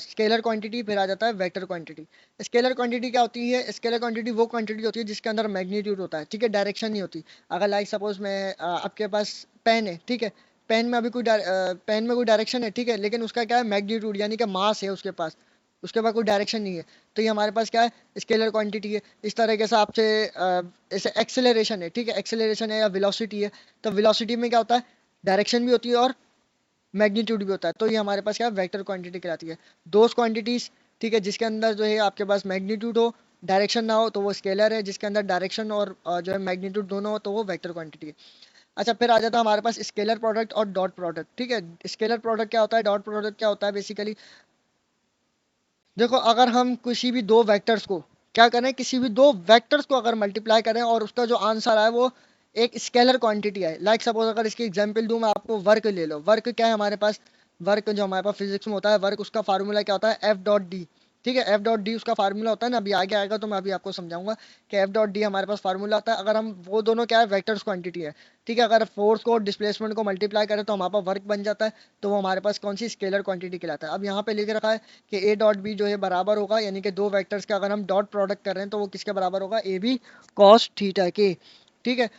स्केलर क्वांटिटी, फिर आ जाता है वेक्टर क्वांटिटी। स्केलर क्वांटिटी क्या होती है? स्केलर क्वांटिटी वो क्वांटिटी होती है जिसके अंदर मैग्नीट्यूड होता है। ठीक है, डायरेक्शन नहीं होती। अगर लाइक सपोज मैं आपके पास पेन है, ठीक है, पेन में अभी पेन में कोई डायरेक्शन है, ठीक है, लेकिन उसका क्या है, मैग्नीट्यूड यानी कि मास है उसके पास, उसके पास कोई डायरेक्शन नहीं है। तो ये हमारे पास क्या है, स्केलर क्वांटिटी है। इस तरीके से आपसे जैसे एक्सेलरेशन है, ठीक है, एक्सेलरेशन है या वेलोसिटी है, तो वेलोसिटी में क्या होता है, डायरेक्शन भी होती है और मैग्नीट्यूड भी होता है। तो ये हमारे पास क्या है, वेक्टर क्वांटिटी कहलाती है। दो क्वांटिटीज, ठीक है, जिसके अंदर जो है आपके पास मैग्नीट्यूड हो, डायरेक्शन ना हो, तो वो स्केलर है। जिसके अंदर डायरेक्शन और जो है मैग्नीट्यूड दोनों हो, तो वो वेक्टर क्वांटिटी है। अच्छा, फिर आ जाता है हमारे पास स्केलर प्रोडक्ट और डॉट प्रोडक्ट। ठीक है, स्केलर प्रोडक्ट क्या होता है, डॉट प्रोडक्ट क्या होता है, बेसिकली देखो अगर हम किसी भी दो वेक्टर्स को क्या करें, किसी भी दो वेक्टर्स को अगर मल्टीप्लाई करें और उसका जो आंसर आए वो एक स्केलर क्वांटिटी है। लाइक सपोज अगर इसकी एग्जांपल दूं मैं आपको, वर्क ले लो। वर्क क्या है हमारे पास, वर्क जो हमारे पास फिजिक्स में होता है, वर्क उसका फार्मूला क्या होता है, F.D। ठीक है, F.D उसका फार्मूला होता है ना, अभी आगे आएगा तो मैं अभी आपको समझाऊंगा कि F.D हमारे पास फार्मूला होता है। अगर हम वो दोनों क्या है, वेक्टर्स क्वांटिटी है। ठीक है, अगर फोर्स को डिस्प्लेसमेंट को मल्टीप्लाई करें तो हमारे पास वर्क बन जाता है, तो वो हमारे पास कौन सी स्केलर क्वांटिटी कहलाता है। अब यहाँ पे लिख रखा है कि ए डॉट बी जो है बराबर होगा, यानी कि दो वेक्टर्स का अगर हम डॉट प्रोडक्ट कर रहे हैं तो वो किसके बराबर होगा, ए बी कॉस थीटा के। ठीक है,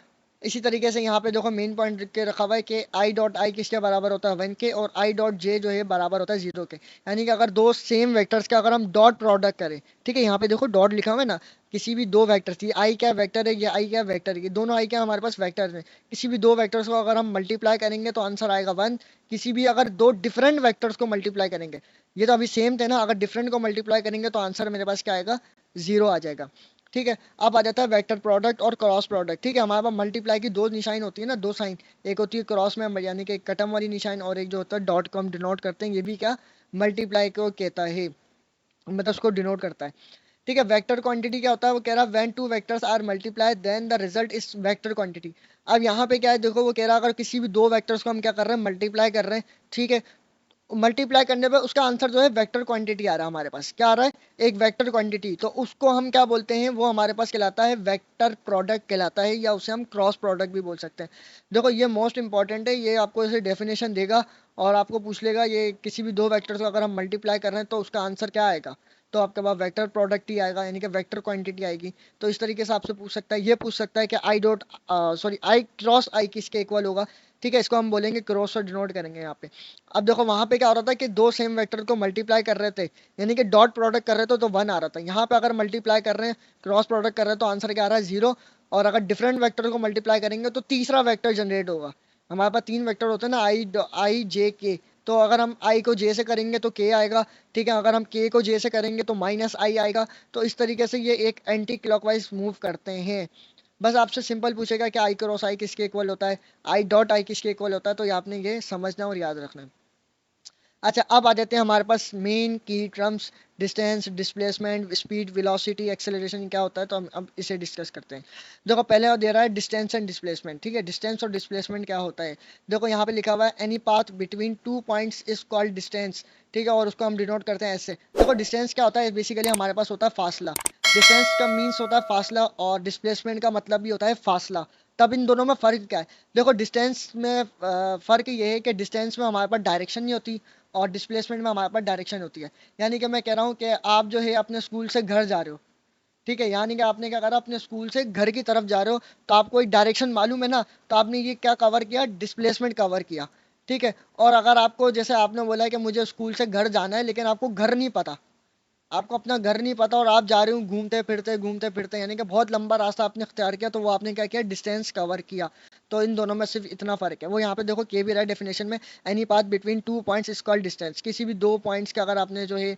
इसी तरीके से यहाँ पे देखो मेन पॉइंट लिख के रखा हुआ है कि आई डॉट आई किसके बराबर होता है, 1 के, और आई डॉट जे जो है बराबर होता है 0 के। यानी कि अगर दो सेम वेक्टर्स का अगर हम डॉट प्रोडक्ट करें, ठीक है, यहाँ पे देखो डॉट लिखा हुआ है ना, किसी भी दो वेक्टर्स, ये आई क्या वेक्टर है, ये आई क्या वेक्टर है, दोनों आई क्या हमारे पास वेक्टर है। किसी भी दो वेक्टर्स को अगर हम मल्टीप्लाई करेंगे तो आंसर आएगा 1। किसी भी अगर दो डिफरेंट वेक्टर्स को मल्टीप्लाई करेंगे, ये तो अभी सेम थे ना, अगर डिफरेंट को मल्टीप्लाई करेंगे तो आंसर मेरे पास क्या आएगा, 0 आ जाएगा। ठीक है, अब आ जाता है वेक्टर प्रोडक्ट और क्रॉस प्रोडक्ट। ठीक है, हमारे पास मल्टीप्लाई की दो निशान होती है ना, दो साइन, एक होती है क्रॉस में यानी कि कटम वाली निशान, और एक जो होता है डॉट को हम डिनोट करते हैं, ये भी क्या मल्टीप्लाई को कहता है, मतलब उसको डिनोट करता है। ठीक है। वेक्टर क्वांटिटी क्या होता है, वो कह रहा है when two vectors are multiply then the result is vector quantity. अब यहाँ पे क्या है, देखो वो कह रहा है अगर किसी भी दो वेक्टर्स को हम क्या कर रहे हैं, मल्टीप्लाई कर रहे हैं, ठीक है, मल्टीप्लाई करने पे उसका आंसर जो है वेक्टर क्वांटिटी आ रहा है, हमारे पास क्या आ रहा है, एक वेक्टर क्वांटिटी, तो उसको हम क्या बोलते हैं, वो हमारे पास कहलाता है वेक्टर प्रोडक्ट कहलाता है, या उसे हम क्रॉस प्रोडक्ट भी बोल सकते हैं। देखो ये मोस्ट इंपॉर्टेंट है, ये आपको इसे डेफिनेशन देगा और आपको पूछ लेगा ये किसी भी दो वेक्टर्स को अगर हम मल्टीप्लाई कर रहे हैं तो उसका आंसर क्या आएगा, तो आपके पास वेक्टर प्रोडक्ट ही आएगा, यानी कि वेक्टर क्वांटिटी आएगी। तो इस तरीके से आपसे पूछ सकता है, ये पूछ सकता है कि I dot sorry I cross I किसके इक्वल होगा, ठीक है, इसको हम बोलेंगे क्रॉस और डिनोट करेंगे यहाँ पे। अब देखो वहां पे क्या हो रहा था कि दो सेम वेक्टर को मल्टीप्लाई कर रहे थे, यानी कि डॉट प्रोडक्ट कर रहे थे तो वन आ रहा था, यहाँ पे अगर मल्टीप्लाई कर रहे हैं, क्रॉस प्रोडक्ट कर रहे हैं तो आंसर क्या आ रहा है, जीरो। और अगर डिफरेंट वेक्टर को मल्टीप्लाई करेंगे तो तीसरा वेक्टर जनरेट होगा। हमारे पास तीन वेक्टर होते हैं ना, आई जे के, तो अगर हम आई को जे से करेंगे तो के आएगा, ठीक है, अगर हम के को जे से करेंगे तो माइनस आई आएगा। तो इस तरीके से ये एक एंटी क्लॉकवाइज मूव करते हैं। बस आपसे सिंपल पूछेगा कि आई क्रॉस आई किसके इक्वल होता है, आई डॉट आई किसके इक्वल होता है, तो ये आपने ये समझना और याद रखना है। अच्छा अब आ जाते हैं हमारे पास मेन की terms, distance, displacement, speed, velocity, acceleration क्या होता है, तो हम अब इसे डिस्कस करते हैं। देखो पहले और दे रहा है डिस्टेंस एंड डिस्प्लेसमेंट, ठीक है, डिस्टेंस और डिस्प्लेसमेंट क्या होता है। देखो यहाँ पे लिखा हुआ है any path between two points is called distance, ठीक है, और उसको हम डिनोट करते हैं ऐसे। देखो डिस्टेंस क्या होता है, बेसिकली हमारे पास होता है फासला, डिस्टेंस का मीन्स होता है फासला, और डिस्प्लेसमेंट का मतलब भी होता है फासला। तब इन दोनों में फ़र्क क्या है, देखो डिस्टेंस में फ़र्क ये है कि डिस्टेंस में हमारे पास डायरेक्शन नहीं होती और डिस्प्लेसमेंट में हमारे पास डायरेक्शन होती है। यानी कि मैं कह रहा हूँ कि आप जो है अपने स्कूल से घर जा रहे हो, ठीक है, यानी कि आपने क्या करा, अपने स्कूल से घर की तरफ जा रहे हो, तो आपको एक डायरेक्शन मालूम है ना, तो आपने ये क्या कवर किया, डिस्प्लेसमेंट कवर किया, ठीक है। और अगर आपको जैसे आपने बोला है कि मुझे स्कूल से घर जाना है लेकिन आपको घर नहीं पता, आपको अपना घर नहीं पता और आप जा रहे हो घूमते फिरते, यानी कि बहुत लंबा रास्ता आपने अख्तियार किया, तो वो आपने क्या किया, डिस्टेंस कवर किया। तो इन दोनों में सिर्फ इतना फर्क है, वो यहाँ पे देखो के भी रहा है डेफिनेशन में, any path between two points is called distance, किसी भी दो पॉइंट्स का अगर आपने जो है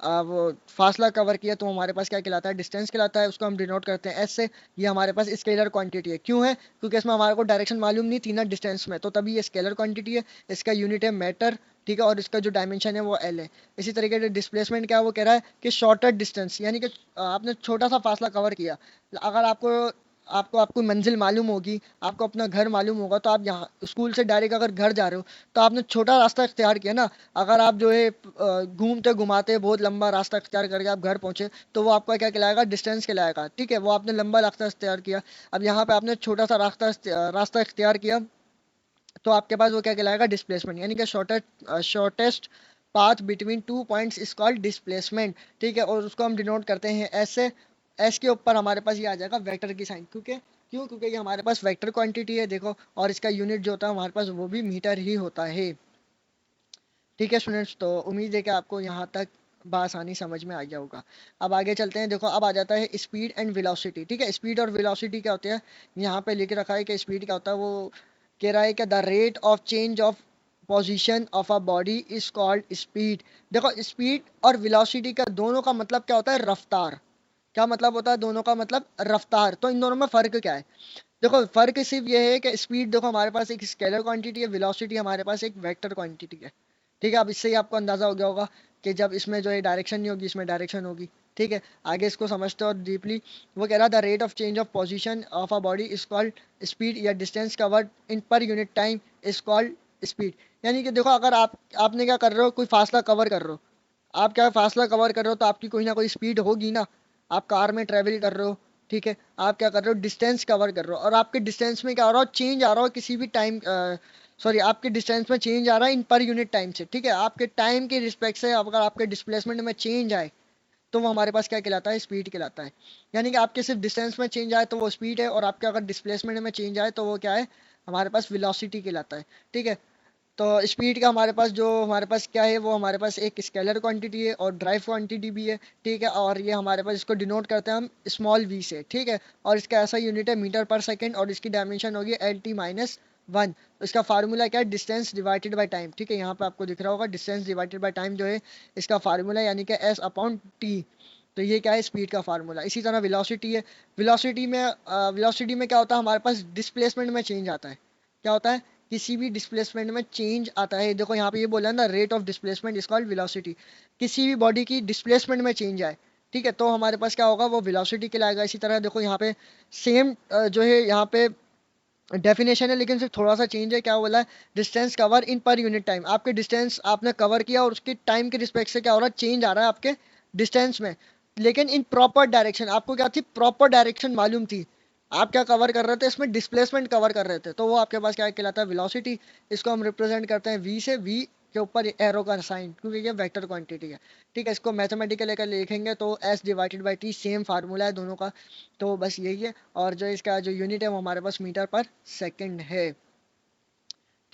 वो फासला कवर किया तो हमारे पास क्या कहलाता है, डिस्टेंस कहलाता है, उसको हम डिनोट करते हैं एस से। ये हमारे पास स्केलर क्वांटिटी है, क्यों है, क्योंकि इसमें हमारे को डायरेक्शन मालूम नहीं थी ना डिस्टेंस में, तो तभी ये स्केलर क्वांटिटी है, इसका यूनिट है मीटर, ठीक है, और इसका जो डायमेंशन है वो एल है। इसी तरीके से डिस्प्लेसमेंट क्या है, वो कह रहा है कि शॉर्टर डिस्टेंस, यानी कि आपने छोटा सा फासला कवर किया। अगर आपको आपको आपको मंजिल मालूम होगी, आपको अपना घर मालूम होगा, तो आप यहाँ स्कूल से डायरेक्ट अगर घर जा रहे हो तो आपने छोटा रास्ता इख्तियार किया ना। अगर आप जो है घूमते घुमाते बहुत लंबा रास्ता इख्तियार करके आप घर पहुंचे तो वो आपका क्या कहलाएगा, डिस्टेंस कहलाएगा, ठीक है, वो आपने लंबा रास्ता इख्तियार किया। अब यहाँ पे आपने छोटा सा रास्ता इख्तियार किया, तो आपके पास वो क्या कहलाएगा, डिस्प्लेसमेंट, यानी कि shortest path between two points is called displacement, ठीक है, और उसको हम डिनोट करते हैं ऐसे। एस के ऊपर हमारे पास ये आ जाएगा वेक्टर की साइन, क्योंकि ये हमारे पास वेक्टर क्वांटिटी है देखो, और इसका यूनिट जो होता है हमारे पास वो भी मीटर ही होता है। ठीक है स्टूडेंट्स, तो उम्मीद है कि आपको यहाँ तक बआसानी समझ में आ गया होगा। अब आगे चलते हैं, देखो अब आ जाता है स्पीड एंड वेलोसिटी, ठीक है, स्पीड और वेलोसिटी क्या होते हैं, यहाँ पे लिख रखा है कि स्पीड क्या होता है, वो कह रहा है कि the rate of change of position of a body is called speed. देखो स्पीड और वेलोसिटी का दोनों का मतलब क्या होता है, रफ्तार। क्या मतलब होता है दोनों का, मतलब रफ्तार। तो इन दोनों में फ़र्क क्या है, देखो फ़र्क सिर्फ ये है कि स्पीड देखो हमारे पास एक स्केलर क्वांटिटी है, वेलोसिटी हमारे पास एक वेक्टर क्वांटिटी है, ठीक है। अब इससे ही आपको अंदाज़ा हो गया होगा कि जब इसमें जो है डायरेक्शन नहीं होगी, इसमें डायरेक्शन होगी, ठीक है। आगे इसको समझते हो और डीपली, वो कह रहा the rate of change of position of a body is called speed, या distance covered in per unit time is called speed. यानी कि देखो अगर आपने क्या कर रहे हो, कोई फासला कवर कर रहे हो, आप क्या फासला कवर कर रहे हो तो आपकी कोई ना कोई स्पीड होगी ना। आप कार में ट्रेवल कर रहे हो, ठीक है, आप क्या कर रहे हो, डिस्टेंस कवर कर रहे हो, और आपके डिस्टेंस में क्या हो रहा हो, चेंज आ रहा हो किसी भी टाइम, सॉरी आपके डिस्टेंस में चेंज आ रहा है इन पर यूनिट टाइम से, ठीक है, आपके टाइम के रिस्पेक्ट से अगर आपके डिस्प्लेसमेंट में चेंज आए तो वो हमारे पास क्या कहलाता है, स्पीड कहलाता है। यानी कि आपके सिर्फ डिस्टेंस में चेंज आए तो वो स्पीड है, और आपके अगर डिस्प्लेसमेंट में चेंज आए तो वो क्या है, हमारे पास वेलोसिटी कहलाता है, ठीक है। तो स्पीड का हमारे पास क्या है, वो हमारे पास एक स्केलर क्वांटिटी है और ड्राइव क्वांटिटी भी है, ठीक है, और ये हमारे पास इसको डिनोट करते हैं हम स्मॉल वी से, ठीक है, और इसका ऐसा यूनिट है मीटर पर सेकंड, और इसकी डायमेंशन होगी एल टी माइनस वन। तो इसका फार्मूला क्या है, डिस्टेंस डिवाइडेड बाय टाइम, ठीक है, यहाँ पे आपको दिख रहा होगा डिस्टेंस डिवाइडेड बाय टाइम जो है इसका फार्मूला, यानी कि एस अपॉन टी। तो ये क्या है, स्पीड का फार्मूला। इसी तरह वेलोसिटी है, वेलोसिटी में क्या होता है, हमारे पास डिस्प्लेसमेंट में चेंज आता है। क्या होता है, किसी भी डिस्प्लेसमेंट में चेंज आता है, देखो यहाँ पे ये बोला है ना, rate of displacement is called velocity. किसी भी बॉडी की डिस्प्लेसमेंट में चेंज आए, ठीक है, तो हमारे पास क्या होगा, वो वेलोसिटी कहलाएगा। इसी तरह देखो यहाँ पे सेम जो है यहाँ पे डेफिनेशन है, लेकिन सिर्फ थोड़ा सा चेंज है। क्या बोला है, distance cover in per unit time, आपके डिस्टेंस आपने कवर किया और उसके टाइम के रिस्पेक्ट से क्या हो रहा है, चेंज आ रहा है आपके डिस्टेंस में, लेकिन इन प्रॉपर डायरेक्शन। आपको क्या थी, प्रॉपर डायरेक्शन मालूम थी, आप क्या कवर कर रहे थे, इसमें डिस्प्लेसमेंट कवर कर रहे थे, तो वो आपके पास क्या कहलाता है, वेलोसिटी। इसको हम रिप्रेजेंट करते हैं वी से, वी के ऊपर एरो का साइन, क्योंकि ये वेक्टर क्वांटिटी है। ठीक है, इसको मैथमेटिकल लेकर लिखेंगे तो S divided by T, same formula है दोनों का, तो बस यही है। और जो इसका जो यूनिट है वो हमारे पास मीटर पर सेकंड है।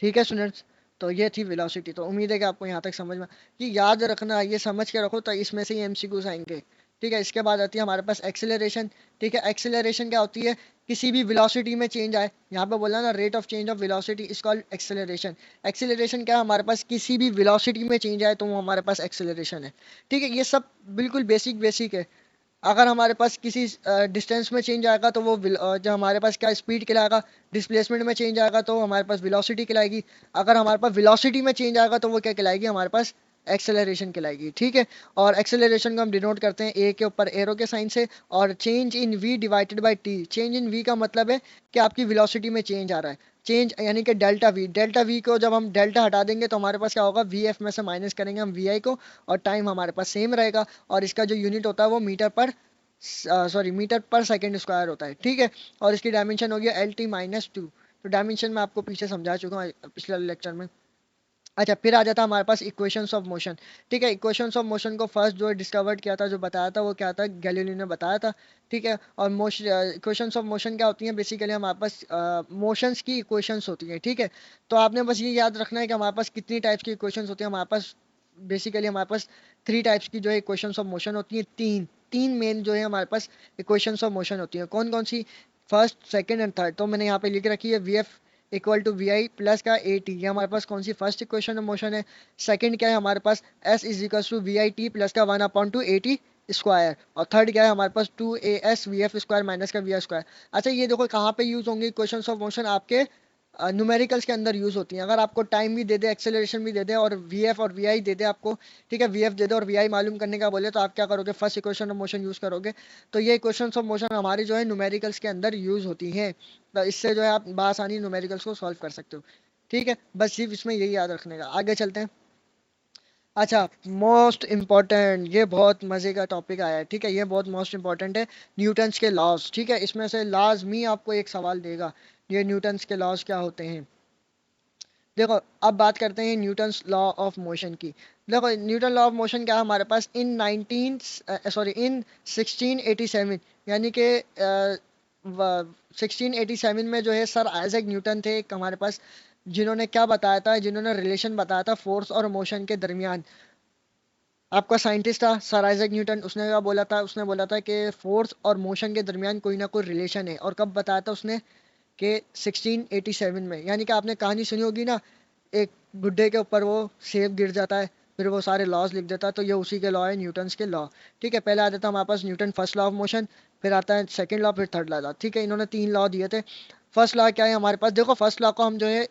ठीक है स्टूडेंट्स, तो ये थी वेलोसिटी। तो उम्मीद है कि आपको यहाँ तक समझ में, कि याद रखना, ये समझ के रखो, तो इसमें से ही एमसीक्यूज आएंगे। ठीक है, इसके बाद आती है हमारे पास एक्सेलरेशन। ठीक है, एक्सेलरेशन क्या होती है, किसी भी वेलोसिटी में चेंज आए, यहाँ पे बोला ना rate of change of velocity is called acceleration. Acceleration क्या है, हमारे पास किसी भी वेलोसिटी में चेंज आए तो वो हमारे पास एक्सेलरेशन है। ठीक है, ये सब बिल्कुल बेसिक बेसिक है। अगर हमारे पास किसी डिस्टेंस में चेंज आएगा तो वो जो हमारे पास क्या स्पीड कहलाएगा, डिस्प्लेसमेंट में चेंज आएगा तो हमारे पास वेलोसिटी कहलाएगी, अगर हमारे पास वेलोसिटी में चेंज आएगा तो वो क्या कहलाएगी, हमारे पास एक्सेलरेशन कहलाएगी। ठीक है, और एक्सेलरेशन को हम डिनोट करते हैं ए के ऊपर एरो के साइन से, और change in V divided by T. Change in V का मतलब है कि आपकी वेलोसिटी में चेंज आ रहा है, चेंज यानी कि डेल्टा वी। डेल्टा वी को जब हम डेल्टा हटा देंगे तो हमारे पास क्या होगा, वी एफ में से माइनस करेंगे हम वी आई को, और टाइम हमारे पास सेम रहेगा, और इसका जो यूनिट होता है वो मीटर पर सॉरी मीटर पर सेकंड स्क्वायर होता है। ठीक है, और इसकी डायमेंशन हो गया एल टी माइनस टू। तो डायमेंशन मैं आपको पीछे समझा चुका हूँ पिछले लेक्चर में। अच्छा, फिर आ जाता है हमारे पास इक्वेशंस ऑफ मोशन। ठीक है, इक्वेशंस ऑफ मोशन को फर्स्ट जो डिस्कवर्ड किया था, जो बताया था, वो क्या था, गैलीलियो ने बताया था। ठीक है, और मोशन इक्वेशंस ऑफ मोशन क्या होती हैं, बेसिकली हमारे पास मोशंस की इक्वेशंस होती हैं। ठीक है, तो आपने बस ये याद रखना है कि हमारे पास कितनी टाइप्स की इक्वेशंस होती हैं। हमारे पास बेसिकली हमारे पास थ्री टाइप्स की जो है इक्वेशंस ऑफ मोशन होती हैं, तीन तीन मेन जो है हमारे पास इक्वेशंस ऑफ मोशन होती हैं। कौन कौन सी, फर्स्ट सेकंड एंड थर्ड। तो मैंने यहाँ पे लिख रखी है V F equal to V I plus का ए टी, ये हमारे पास कौन सी फर्स्ट इक्वेशन ऑफ मोशन है। सेकंड क्या है हमारे पास, S is equal to V I T plus का one upon two A T square, और थर्ड क्या है हमारे पास, two A S V F square minus का वी आर स्क्वायर। अच्छा, ये देखो कहाँ पे यूज होंगे इक्वेशंस ऑफ मोशन, आपके न्यूमेरिकल्स के अंदर यूज होती हैं। अगर आपको टाइम भी दे दे, एक्सेलरेशन भी दे दे, और वी एफ और वी आई दे दे आपको, ठीक है, वी एफ दे दे और वी आई मालूम करने का बोले, तो आप क्या करोगे, first equation of motion use करोगे। तो ये इक्वेशन ऑफ मोशन हमारी जो है न्यूमेरिकल्स के अंदर यूज होती हैं, तो इससे जो है आप बआसानी न्यूमेरिकल्स को सॉल्व कर सकते हो। ठीक है, बस सिर्फ इसमें यही याद रखने का। आगे चलते हैं। अच्छा, मोस्ट इम्पॉर्टेंट, ये बहुत मजे का टॉपिक आया है। ठीक है, ये बहुत मोस्ट इम्पॉर्टेंट है, न्यूटन्स के लॉज। ठीक है, इसमें से लाजमी आपको एक सवाल देगा, ये न्यूटन्स के लॉज क्या होते हैं। देखो, अब बात करते हैं न्यूटन्स लॉ ऑफ मोशन की। देखो, न्यूटन लॉ ऑफ मोशन क्या है हमारे पास, इन 1687, यानी कि 1687 में जो है सर आइजैक न्यूटन थे एक हमारे पास, जिन्होंने क्या बताया था, जिन्होंने रिलेशन बताया था फोर्स और मोशन के दरमियान। आपका साइंटिस्ट था सर आइजैक न्यूटन, उसने क्या बोला था, उसने बोला था कि फोर्स और मोशन के दरमियान कोई ना कोई रिलेशन है। और कब बताया था उसने, कि 1687 में। यानी कि आपने कहानी सुनी होगी ना, एक गुड्डे के ऊपर वो सेब गिर जाता है, फिर वो सारे लॉज लिख देता है, तो ये उसी के लॉ है, न्यूटन्स के लॉ। ठीक है, पहले आ जाता है हमारे पास Newton first law of motion, फिर आता है सेकंड लॉ, फिर थर्ड लॉ। ठीक है, इन्होंने तीन लॉ दिए थे। फर्स्ट लॉ क्या है हमारे पास, देखो फर्स्ट लॉ को हम जो है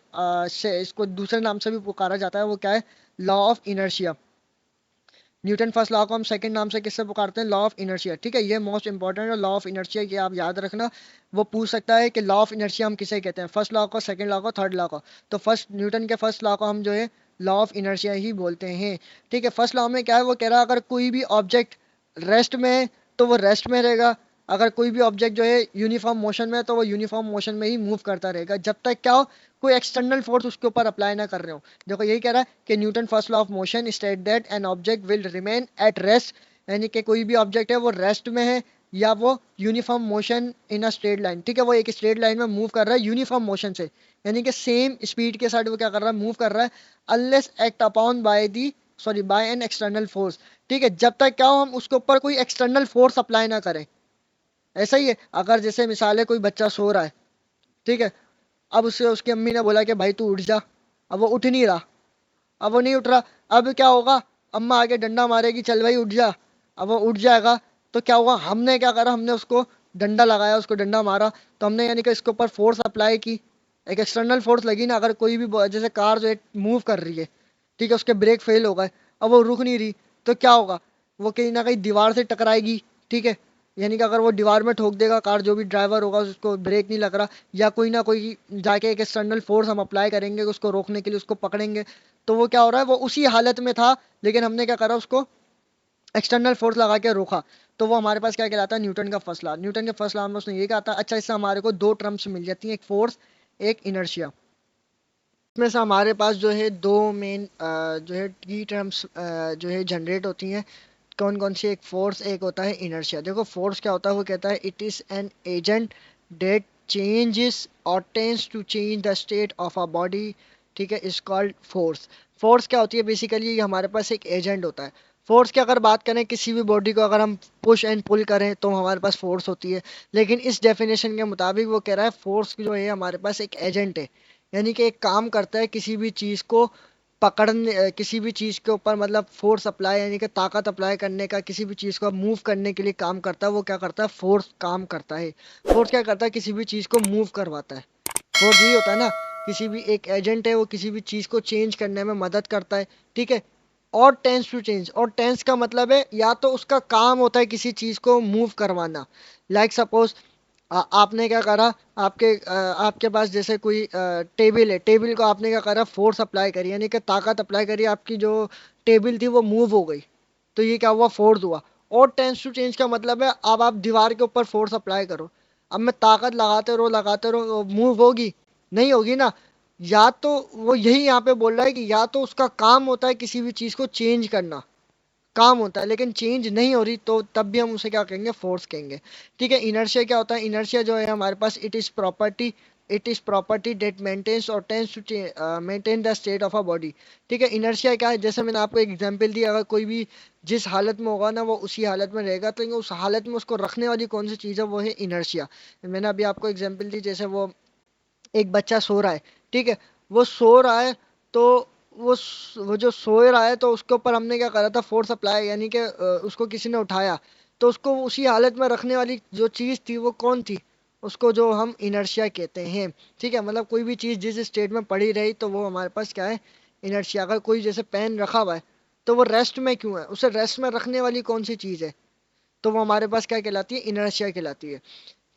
इसको दूसरे नाम से भी पुकारा जाता है, वो क्या है, law of inertia. Newton first law को हम सेकंड नाम से किससे पुकारते हैं, लॉ ऑफ इनर्शिया। ठीक है, ये मोस्ट इंपॉर्टेंट है, लॉ ऑफ इनर्शिया, ये आप याद रखना। वो पूछ सकता है कि लॉ ऑफ इनर्शिया हम किसे कहते हैं, फर्स्ट लॉ को, सेकंड लॉ को, थर्ड लॉ को। तो फर्स्ट न्यूटन के फर्स्ट लॉ को हम जो है लॉ ऑफ इनर्शिया ही बोलते हैं। ठीक है, फर्स्ट लॉ में क्या है, वो कह रहा है अगर कोई भी ऑब्जेक्ट रेस्ट में है तो वो रेस्ट में रहेगा, अगर कोई भी ऑब्जेक्ट जो है यूनिफॉर्म मोशन में है तो वो यूनिफॉर्म मोशन में ही मूव करता रहेगा, जब तक क्या हो, कोई एक्सटर्नल फोर्स उसके ऊपर अप्लाई ना कर रहे हो। देखो यही कह रहा है कि Newton first law of motion state that an object will remain at rest, यानी कि कोई भी ऑब्जेक्ट है वो रेस्ट में है या वो uniform motion in a straight line. ठीक है, वो एक स्ट्रेट लाइन में मूव कर रहा है यूनिफॉर्म मोशन से, यानी कि सेम स्पीड के साथ वो क्या कर रहा है, मूव कर रहा है, unless act upon by the sorry by an external force. ठीक है, जब तक क्या हो हम उसके ऊपर कोई एक्सटर्नल फोर्स अप्लाई ना करें। ऐसा ही है, अगर जैसे मिसाल है कोई बच्चा सो रहा है, ठीक है, अब उससे उसकी अम्मी ने बोला कि भाई तू उठ जा, अब वो उठ नहीं रहा, अब वो नहीं उठ रहा, अब क्या होगा, अम्मा आगे डंडा मारेगी, चल भाई उठ जा, अब वो उठ जाएगा। तो क्या हुआ, हमने क्या करा, हमने उसको डंडा लगाया, उसको डंडा मारा, तो हमने यानी कि इसके ऊपर फोर्स अप्लाई की, एक एक्सटर्नल फोर्स लगी ना। अगर कोई भी जैसे कार जो है मूव कर रही है, ठीक है, उसके ब्रेक फेल हो गए, अब वो रुक नहीं रही, तो क्या होगा, वो कहीं ना कहीं दीवार से टकराएगी, ठीक है। यानी कि अगर वो दीवार में ठोक देगा कार, जो भी ड्राइवर होगा उसको ब्रेक नहीं लग रहा, या कोई ना कोई जाके एक एक्सटर्नल फोर्स हम अप्लाई करेंगे उसको रोकने के लिए, उसको पकड़ेंगे, तो वो क्या हो रहा है, वो उसी हालत में था लेकिन हमने क्या करा, उसको एक्सटर्नल फोर्स लगा के रोका। तो वो हमारे पास क्या कहलाता है, न्यूटन का फर्स्ट लॉ। न्यूटन के फर्स्ट लॉ में उसने ये कहा था। अच्छा, इससे हमारे को दो टर्म्स मिल जाती हैं, एक फोर्स, एक इनर्शिया। इसमें से हमारे पास जो है दो मेन जो है की टर्म्स जो है जनरेट होती हैं। कौन कौन सी, एक फोर्स, एक होता है इनर्शिया। देखो फोर्स क्या होता है, वो कहता है it is an agent that changes और tends to change the state of a body, ठीक है, इज कॉल्ड फोर्स। फोर्स क्या होती है, बेसिकली ये हमारे पास एक एजेंट होता है। फोर्स की अगर बात करें, किसी भी बॉडी को अगर हम पुश एंड पुल करें तो हमारे पास फोर्स होती है। लेकिन इस डेफिनेशन के मुताबिक वो कह रहा है फोर्स जो है हमारे पास एक एजेंट है, यानी कि एक काम करता है किसी भी चीज़ को पकड़ने, किसी भी चीज़ के ऊपर मतलब फोर्स अप्लाई, यानी कि ताकत अप्लाई करने का, किसी भी चीज़ को मूव करने के लिए काम करता है। वो क्या करता है, फोर्स काम करता है। फोर्स क्या करता है, किसी भी चीज़ को मूव करवाता है। फोर्स यही होता है ना, किसी भी एक एजेंट है, वो किसी भी चीज़ को चेंज करने में मदद करता है, ठीक है। और टेंस टू चेंज, और टेंस का मतलब है या तो उसका काम होता है किसी चीज़ को मूव करवाना। लाइक सपोज आपने क्या करा, आपके पास जैसे कोई टेबल है, टेबल को आपने क्या करा, फोर्स अप्लाई करी, यानी कि ताकत अप्लाई करी, आपकी जो टेबल थी वो मूव हो गई, तो ये क्या हुआ, फोर्स हुआ। और टेंस टू चेंज का मतलब है अब आप दीवार के ऊपर फोर्स अप्लाई करो, अब मैं ताकत लगाते रहो, मूव होगी, नहीं होगी ना। या तो वो यही यहाँ पे बोल रहा है कि या तो उसका काम होता है किसी भी चीज़ को चेंज करना, काम होता है लेकिन चेंज नहीं हो रही, तो तब भी हम उसे क्या कहेंगे, फोर्स कहेंगे, ठीक है। इनर्शिया क्या होता है, इनर्शिया जो है हमारे पास, it is property that maintains और tends to maintain the state of a body, ठीक है। इनर्शिया क्या है, जैसे मैंने आपको एक एग्जांपल दी, अगर कोई भी जिस हालत में होगा ना वो उसी हालत में रहेगा, तो उस हालत में उसको रखने वाली कौन सी चीज़ है, वो है इनर्शिया। मैंने अभी आपको एग्जाम्पल दी, जैसे वो एक बच्चा सो रहा है, ठीक है, वो सो रहा है, तो वो जो सो रहा है तो उसके ऊपर हमने क्या करा था, फोर्स अप्लाई, यानी कि उसको किसी ने उठाया, तो उसको उसी हालत में रखने वाली जो चीज़ थी वो कौन थी, उसको जो हम इनर्शिया कहते हैं, ठीक है। मतलब कोई भी चीज़ जिस स्टेट में पड़ी रही तो वो हमारे पास क्या है, इनर्शिया। अगर कोई जैसे पेन रखा हुआ है तो वो रेस्ट में क्यों है, उसे रेस्ट में रखने वाली कौन सी चीज़ है, तो वो हमारे पास क्या कहलाती है, इनर्शिया कहलाती है,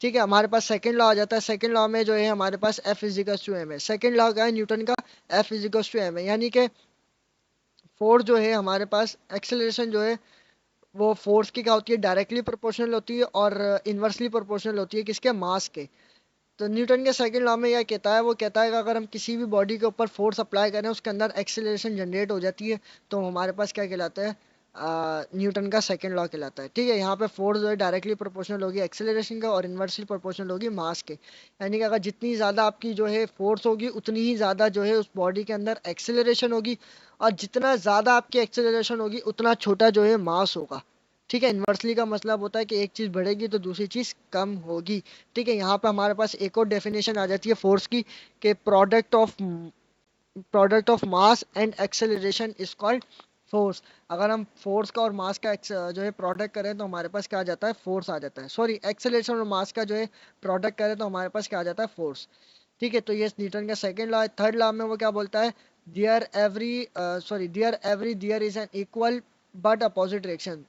ठीक है। हमारे पास सेकंड लॉ आ जाता है। सेकंड लॉ में जो है हमारे पास एफ इजिकल्स टू एम है। सेकंड लॉ क्या है न्यूटन का, एफ इजिकल्स टू एम है, यानी कि फोर्स जो है हमारे पास, एक्सेलरेशन जो है वो फोर्स की क्या होती है, डायरेक्टली प्रोपोर्शनल होती है और इन्वर्सली प्रोपोर्शनल होती है, किसके, मास के। तो न्यूटन के सेकंड लॉ में यह कहता है, वो कहता है कि अगर हम किसी भी बॉडी के ऊपर फोर्स अप्लाई करें उसके अंदर एक्सेलरेशन जनरेट हो जाती है, तो हमारे पास क्या कहलाता है, न्यूटन का सेकंड लॉ कहलाता है, ठीक है। यहाँ पे फोर्स जो है डायरेक्टली प्रोपोर्शनल होगी एक्सेलरेशन का और इन्वर्सली प्रोपोर्शनल होगी मास के, यानी कि अगर जितनी ज़्यादा आपकी जो है फोर्स होगी उतनी ही ज़्यादा जो है उस बॉडी के अंदर एक्सेलरेशन होगी, और जितना ज़्यादा आपकी एक्सेलरेशन होगी उतना छोटा जो है मास होगा, ठीक है। इन्वर्सली का मतलब होता है कि एक चीज़ बढ़ेगी तो दूसरी चीज़ कम होगी, ठीक है। यहाँ पे हमारे पास एक और डेफिनेशन आ जाती है फोर्स की, कि product of mass and acceleration is called force. अगर हम फोर्स का और मास का जो है प्रोडक्ट करें तो हमारे पास क्या आ जाता है, फोर्स आ जाता है। सॉरी, एक्सेलरेशन और मास का जो है प्रोडक्ट करें तो हमारे पास क्या आ जाता है, फोर्स, ठीक है। तो ये न्यूटन का सेकंड लॉ है। थर्ड लॉ में वो क्या बोलता है, there is an equal but opposite reaction.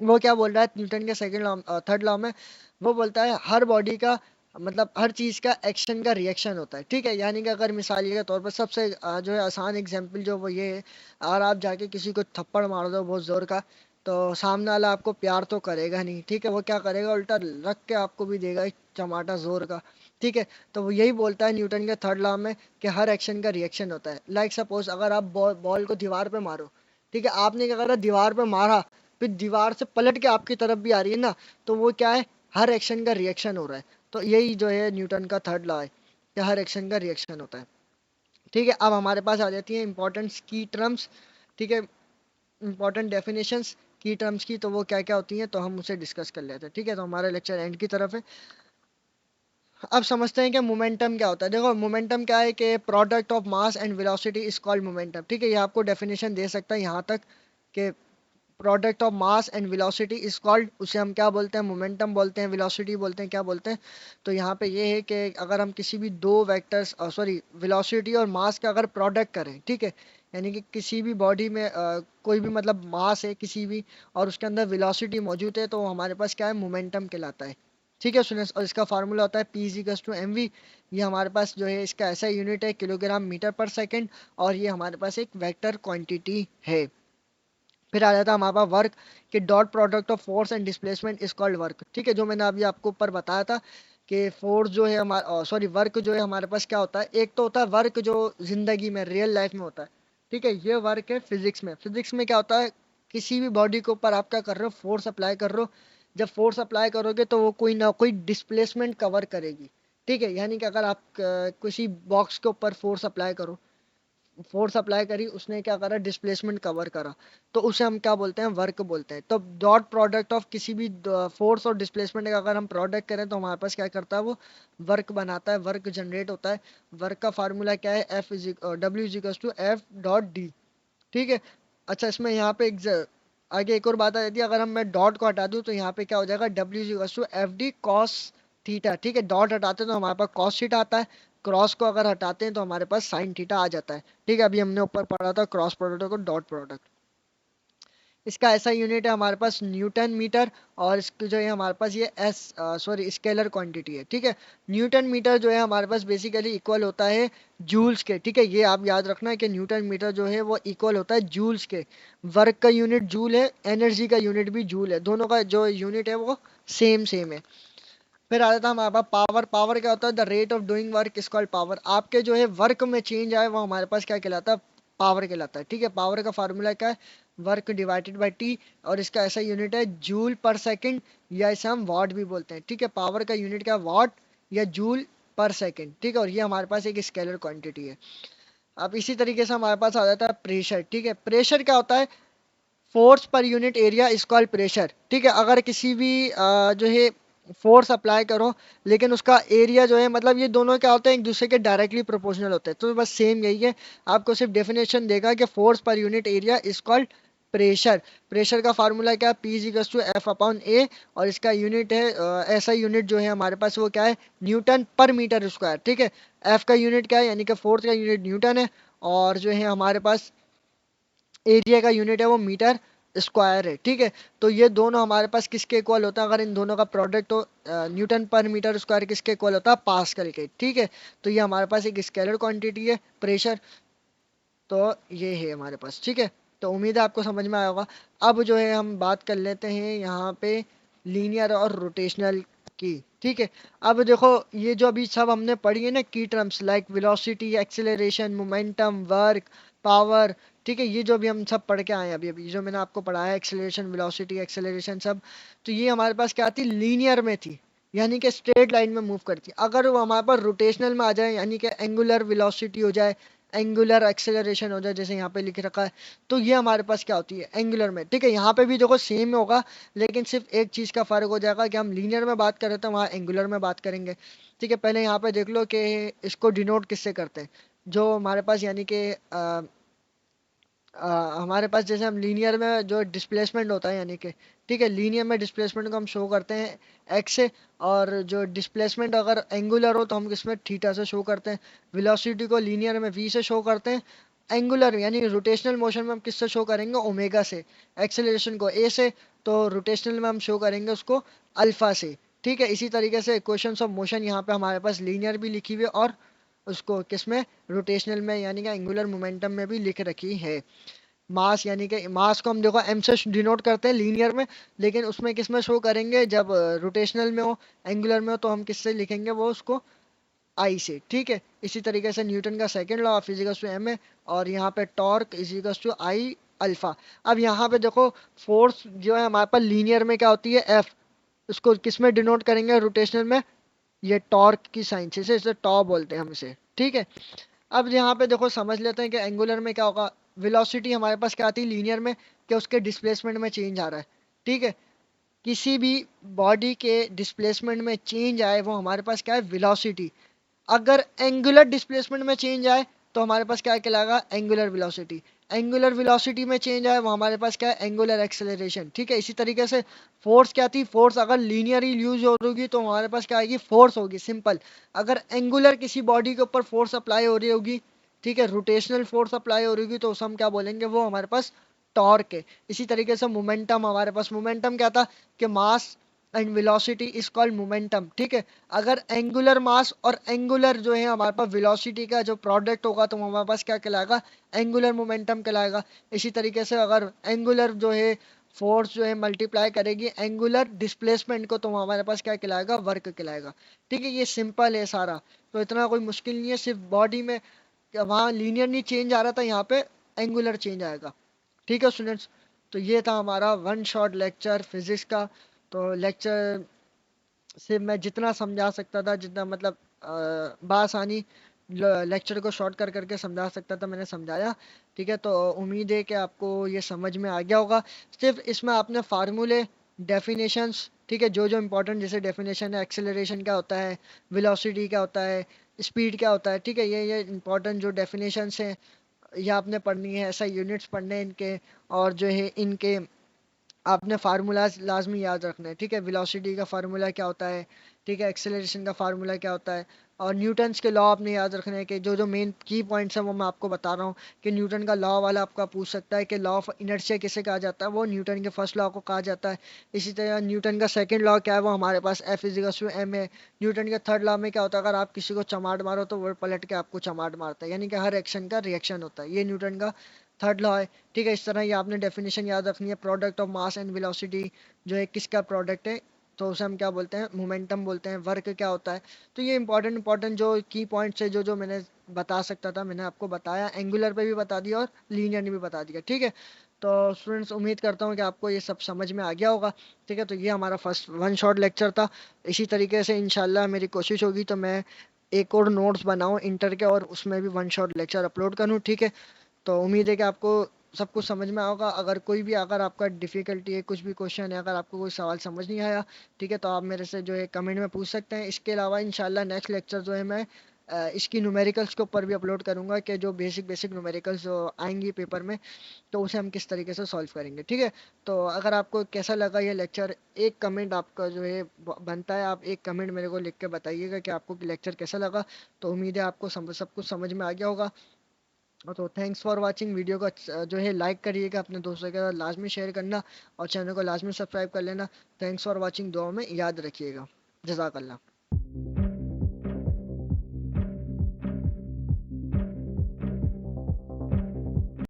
वो क्या बोल रहा है न्यूटन के सेकंड लॉ, थर्ड लॉ में, वो बोलता है हर बॉडी का मतलब हर चीज का एक्शन का रिएक्शन होता है, ठीक है। यानी कि अगर मिसाल के तौर पर सबसे जो है आसान एग्जांपल जो वो ये है, अगर आप जाके किसी को थप्पड़ मार दो बहुत जोर का, तो सामने वाला आपको प्यार तो करेगा नहीं, ठीक है, वो क्या करेगा, उल्टा रख के आपको भी देगा एक चमाटा जोर का, ठीक है। तो वो यही बोलता है न्यूटन के थर्ड लॉ में कि हर एक्शन का रिएक्शन होता है। लाइक सपोज अगर आप बॉल को दीवार पे मारो, ठीक है, आपने क्या करा, दीवार पे मारा, फिर दीवार से पलट के आपकी तरफ भी आ रही है ना, तो वो क्या है, हर एक्शन का रिएक्शन हो रहा है। तो यही जो है न्यूटन का थर्ड लॉ है कि हर एक्शन का रिएक्शन होता है, ठीक है। अब हमारे पास आ जाती है इंपॉर्टेंट की टर्म्स, ठीक है, इंपॉर्टेंट डेफिनेशंस की टर्म्स की, तो वो क्या क्या होती हैं तो हम उसे डिस्कस कर लेते हैं, ठीक है। तो हमारा लेक्चर एंड की तरफ है। अब समझते हैं कि मोमेंटम क्या होता है। देखो मोमेंटम क्या है, कि product of mass and velocity is called momentum, ठीक है। ये आपको डेफिनेशन दे सकता है यहाँ तक कि product of mass and velocity is called, उसे हम क्या बोलते हैं, मोमेंटम बोलते हैं, वेलोसिटी बोलते हैं, क्या बोलते हैं। तो यहाँ पे ये है कि अगर हम किसी भी दो वेक्टर्स, सॉरी वेलोसिटी और मास का अगर प्रोडक्ट करें, ठीक है, यानी कि किसी भी बॉडी में कोई भी मतलब मास है किसी भी, और उसके अंदर वेलोसिटी मौजूद है, तो वो हमारे पास क्या है, मोमेंटम कहलाता है। ठीक है स्टूडेंट्स, और इसका फार्मूला होता है P=mv। ये हमारे पास जो है इसका ऐसा यूनिट है किलोग्राम मीटर पर सेकंड, और ये हमारे पास एक वेक्टर क्वांटिटी है। फिर आ जाता है हमारे पास वर्क, कि dot product of force and displacement is called work. ठीक है, जो मैंने अभी आपको ऊपर बताया था कि फोर्स जो है हमारा, सॉरी वर्क जो है हमारे पास क्या होता है, एक तो होता है वर्क जो जिंदगी में रियल लाइफ में होता है। ठीक है, ये वर्क है फिजिक्स में। फिजिक्स में क्या होता है, किसी भी बॉडी के ऊपर आप क्या कर रहे हो, फोर्स अप्लाई कर रहे हो। जब फोर्स अप्लाई करोगे तो वो कोई ना कोई डिस्प्लेसमेंट कवर करेगी। ठीक है, यानी कि अगर आप किसी बॉक्स के ऊपर फोर्स अप्लाई करो, फोर्स अप्लाई करी, उसने क्या करा, डिस्प्लेसमेंट कवर करा, तो उसे हम क्या बोलते हैं, वर्क बोलते हैं। तो डॉट प्रोडक्ट ऑफ किसी भी फोर्स और डिस्प्लेसमेंट का अगर हम प्रोडक्ट करें तो हमारे पास क्या करता है, वो वर्क बनाता है, वर्क जनरेट होता है। वर्क का फार्मूला क्या है, W=F.D। ठीक है। अच्छा, इसमें यहाँ पे आगे एक और बात आ जाती है, अगर हम मैं डॉट को हटा दूं तो यहाँ पे क्या हो जाएगा, W=F.D cos थीटा। ठीक है, डॉट हटाते हैं तो हमारे पास cos थीटा आता है, क्रॉस को अगर हटाते हैं तो हमारे पास साइन थीटा आ जाता है। ठीक है, अभी हमने ऊपर पढ़ा था cross product co dot product. इसका ऐसा यूनिट है हमारे पास न्यूटन मीटर, और इसको जो है हमारे पास ये स्केलर क्वांटिटी है। ठीक है, न्यूटन मीटर जो है हमारे पास बेसिकली इक्वल होता है जूल्स के। ठीक है, ये आप याद रखना है कि न्यूटन मीटर जो है वो इक्वल होता है जूल्स के। वर्क का यूनिट जूल है, एनर्जी का यूनिट भी जूल है, दोनों का जो यूनिट है वो सेम सेम है। फिर आ जाता है हमारे पास पावर। पावर क्या होता है, the rate of doing work is called power. आपके जो है वर्क में चेंज आए वो हमारे पास क्या कहलाता है, पावर कहलाता है। ठीक है, पावर का फार्मूला क्या है, वर्क डिवाइडेड बाई टी, और इसका ऐसा यूनिट है जूल पर सेकंड, या इसे हम वाट भी बोलते हैं। ठीक है, पावर का यूनिट क्या है, वाट या जूल पर सेकंड। ठीक है, और ये हमारे पास एक स्केलर क्वांटिटी है। अब इसी तरीके से हमारे पास आ जाता है प्रेशर। ठीक है, प्रेशर क्या होता है, force per unit area is called pressure. ठीक है, अगर किसी भी जो है फोर्स अप्लाई करो, लेकिन उसका एरिया जो है, मतलब ये दोनों क्या होते हैं, एक दूसरे के डायरेक्टली प्रोपोर्शनल होते हैं, तो बस सेम यही है। आपको सिर्फ डेफिनेशन देगा कि force per unit area is called pressure. Pressure का फार्मूला क्या है, P=F/A, और इसका यूनिट है ऐसा यूनिट जो है हमारे पास वो क्या है, न्यूटन पर मीटर स्क्वायर। ठीक है, एफ का यूनिट क्या है, यानी कि फोर्स का यूनिट न्यूटन है, और जो है हमारे पास एरिया का यूनिट है वो मीटर स्क्वायर है। ठीक है, तो ये दोनों हमारे पास किसके इक्वल होता है, अगर इन दोनों का प्रोडक्ट हो, न्यूटन पर मीटर स्क्वायर किसके इक्वल होता है, पास्कल के। ठीक है, तो ये हमारे पास एक स्केलर क्वांटिटी है प्रेशर, तो ये है हमारे पास। ठीक है, तो उम्मीद है आपको समझ में आया होगा। अब जो है हम बात कर लेते हैं यहाँ पे लीनियर और रोटेशनल की। ठीक है, अब देखो ये जो अभी सब हमने पढ़ी है ना की terms, like velocity, acceleration, momentum, work, power. ठीक है, ये जो अभी हम सब पढ़ के आए हैं, अभी अभी जो मैंने आपको पढ़ाया, एक्सेलरेशन, वेलोसिटी, एक्सेलरेशन सब, तो ये हमारे पास क्या थी, लीनियर में थी, यानी कि स्ट्रेट लाइन में मूव करती। अगर वो हमारे पास रोटेशनल में आ जाए, यानी कि एंगुलर वेलोसिटी हो जाए, एंगुलर एक्सेलरेशन हो जाए, जैसे यहाँ पे लिख रखा है, तो ये हमारे पास क्या होती है, एंगुलर में। ठीक है, यहाँ पे भी देखो सेम होगा, लेकिन सिर्फ एक चीज़ का फर्क हो जाएगा कि हम लीनियर में बात कर रहे थे, वहाँ एंगुलर में बात करेंगे। ठीक है, पहले यहाँ पे देख लो कि इसको डिनोट किससे करते हैं, जो हमारे पास यानी कि हमारे पास जैसे हम लीनियर में जो डिस्प्लेसमेंट होता है, यानी कि ठीक है, लीनियर में डिस्प्लेसमेंट को हम शो करते हैं एक्स से, और जो डिस्प्लेसमेंट अगर एंगुलर हो तो हम किसमें, थीटा से शो करते हैं। वेलोसिटी को लीनियर में वी से शो करते हैं, एंगुलर यानी रोटेशनल मोशन में हम किससे शो करेंगे, ओमेगा से। एक्सेलरेशन को ए से, तो रोटेशनल में हम शो करेंगे उसको अल्फा से। ठीक है, इसी तरीके से इक्वेशंस ऑफ मोशन यहाँ पे हमारे पास लीनियर भी लिखी हुई है, और उसको किसमें, रोटेशनल में यानी कि एंगुलर मोमेंटम में भी लिख रखी है। मास, यानी कि मास को हम देखो एम से डिनोट करते हैं लीनियर में, लेकिन उसमें किस में शो करेंगे, जब रोटेशनल में हो, एंगुलर में हो, तो हम किससे लिखेंगे वो उसको, आई से। ठीक है, इसी तरीके से न्यूटन का second law of physics to M है, और यहाँ पे torque is equals to I alpha. अब यहाँ पे देखो फोर्स जो है हमारे पास लीनियर में क्या होती है, एफ, उसको किस में डिनोट करेंगे, रोटेशनल में, ये टॉर्क की साइन से, इसे टॉ बोलते हैं हम इसे। ठीक है, अब यहाँ पे देखो समझ लेते हैं कि एंगुलर में क्या होगा। वेलोसिटी हमारे पास क्या आती है लीनियर में, कि उसके डिस्प्लेसमेंट में चेंज आ रहा है। ठीक है, किसी भी बॉडी के डिस्प्लेसमेंट में चेंज आए वो हमारे पास क्या है, वेलोसिटी। अगर एंगुलर डिस्प्लेसमेंट में चेंज आए तो हमारे पास क्या कहलाएगा, एंगुलर वेलोसिटी। एंगुलर वेलोसिटी में चेंज आए वो हमारे पास क्या है, एंगुलर एक्सेलरेशन। ठीक है, इसी तरीके से फोर्स क्या थी, फोर्स अगर लीनियर ही यूज होगी तो हमारे पास क्या आएगी, फोर्स होगी, सिंपल। अगर एंगुलर किसी बॉडी के ऊपर फोर्स अप्लाई हो रही होगी, ठीक है, रोटेशनल फोर्स अप्लाई हो रही होगी तो उसे हम क्या बोलेंगे, वो हमारे पास टॉर्क है। इसी तरीके से मोमेंटम, हमारे पास मोमेंटम क्या था कि mass and velocity is called momentum. ठीक है, अगर एंगुलर मास और एंगुलर जो है हमारे पास वेलोसिटी का जो प्रोडक्ट होगा तो हमारे पास क्या कहलाएगा, एंगुलर मोमेंटम कहलाएगा। इसी तरीके से अगर एंगुलर जो है फोर्स जो है मल्टीप्लाई करेगी एंगुलर डिस्प्लेसमेंट को तो हमारे पास क्या कहलाएगा, वर्क कहलाएगा। ठीक है, ये सिंपल है सारा, तो इतना कोई मुश्किल नहीं है। सिर्फ बॉडी में वहाँ लीनियर नहीं चेंज आ रहा था, यहाँ पे एंगुलर चेंज आएगा। ठीक है स्टूडेंट्स, तो ये था हमारा वन शॉट लेक्चर फिजिक्स का। तो लेक्चर से मैं जितना समझा सकता था, जितना मतलब बासानी लेक्चर को शॉर्ट कर करके समझा सकता था मैंने समझाया। ठीक है, तो उम्मीद है कि आपको ये समझ में आ गया होगा। सिर्फ इसमें आपने फार्मूले, डेफिनेशंस, ठीक है, जो जो इंपॉर्टेंट जैसे डेफिनेशन है, एक्सेलरेशन क्या होता है, वेलोसिटी क्या होता है, स्पीड क्या होता है, ठीक है, ये इंपॉर्टेंट जो डेफिनेशंस हैं ये आपने पढ़नी है, ऐसा यूनिट्स पढ़ने हैं इनके। और जो है इनके आपने फार्मूलाज लाजमी याद रखना है। ठीक है, वेलोसिटी का फार्मूला क्या होता है, ठीक है, एक्सेलरेशन का फार्मूला क्या होता है, और न्यूटन्स के लॉ आपने याद रखने हैं। कि जो जो मेन की पॉइंट्स हैं वो मैं आपको बता रहा हूँ। कि न्यूटन का लॉ वाला आपका पूछ सकता है कि लॉ ऑफ इनर्शिया किसे कहा जाता है, वो न्यूटन के फर्स्ट लॉ को कहा जाता है। इसी तरह न्यूटन का सेकंड लॉ क्या है, वो हमारे पास एफ इजिकल्स टू एम है। न्यूटन के थर्ड लॉ में क्या होता है, अगर आप किसी को चमाट मारो तो वो पलट के आपको चमाट मारता है, यानी कि हर एक्शन का रिएक्शन होता है। ये न्यूटन का थर्ड लॉ है। ठीक है, इस तरह ये आपने डेफिनेशन याद रखनी है। Product of mass and velocity जो है किसका प्रोडक्ट है, तो उसे हम क्या बोलते हैं, मोमेंटम बोलते हैं। वर्क क्या होता है, तो ये इंपॉर्टेंट इंपॉर्टेंट जो की पॉइंट्स है जो जो मैंने बता सकता था मैंने आपको बताया। एंगुलर पे भी बता दिया और लीनियर ने भी बता दिया। ठीक है, तो स्टूडेंट्स उम्मीद करता हूँ कि आपको ये सब समझ में आ गया होगा। ठीक है, तो ये हमारा फर्स्ट वन शॉट लेक्चर था। इसी तरीके से इंशाल्लाह मेरी कोशिश होगी तो मैं एक और नोट्स बनाऊँ इंटर के और उसमें भी वन शॉट लेक्चर अपलोड करूँ। ठीक है, तो उम्मीद है कि आपको सब कुछ समझ में होगा। अगर कोई भी अगर आपका डिफ़िकल्टी है, कुछ भी क्वेश्चन है, अगर आपको कोई सवाल समझ नहीं आया, ठीक है, तो आप मेरे से जो है कमेंट में पूछ सकते हैं। इसके अलावा इंशाल्लाह नेक्स्ट लेक्चर जो है मैं इसकी न्यूमेरिकल्स के ऊपर भी अपलोड करूंगा कि जो बेसिक बेसिक न्यूमेरिकल्स जो आएंगी पेपर में तो उसे हम किस तरीके से सॉल्व करेंगे। ठीक है, तो अगर आपको कैसा लगा ये लेक्चर, एक कमेंट आपका जो है बनता है, आप एक कमेंट मेरे को लिख के बताइएगा कि आपको लेक्चर कैसा लगा। तो उम्मीद है आपको सब कुछ समझ में आ गया होगा। तो थैंक्स फॉर वाचिंग। वीडियो को जो है लाइक करिएगा, अपने दोस्तों के साथ लाजमी शेयर करना और चैनल को लाजमी सब्सक्राइब कर लेना। थैंक्स फॉर वाचिंग, दुआ में याद रखिएगा। जज़ाकल्लाह।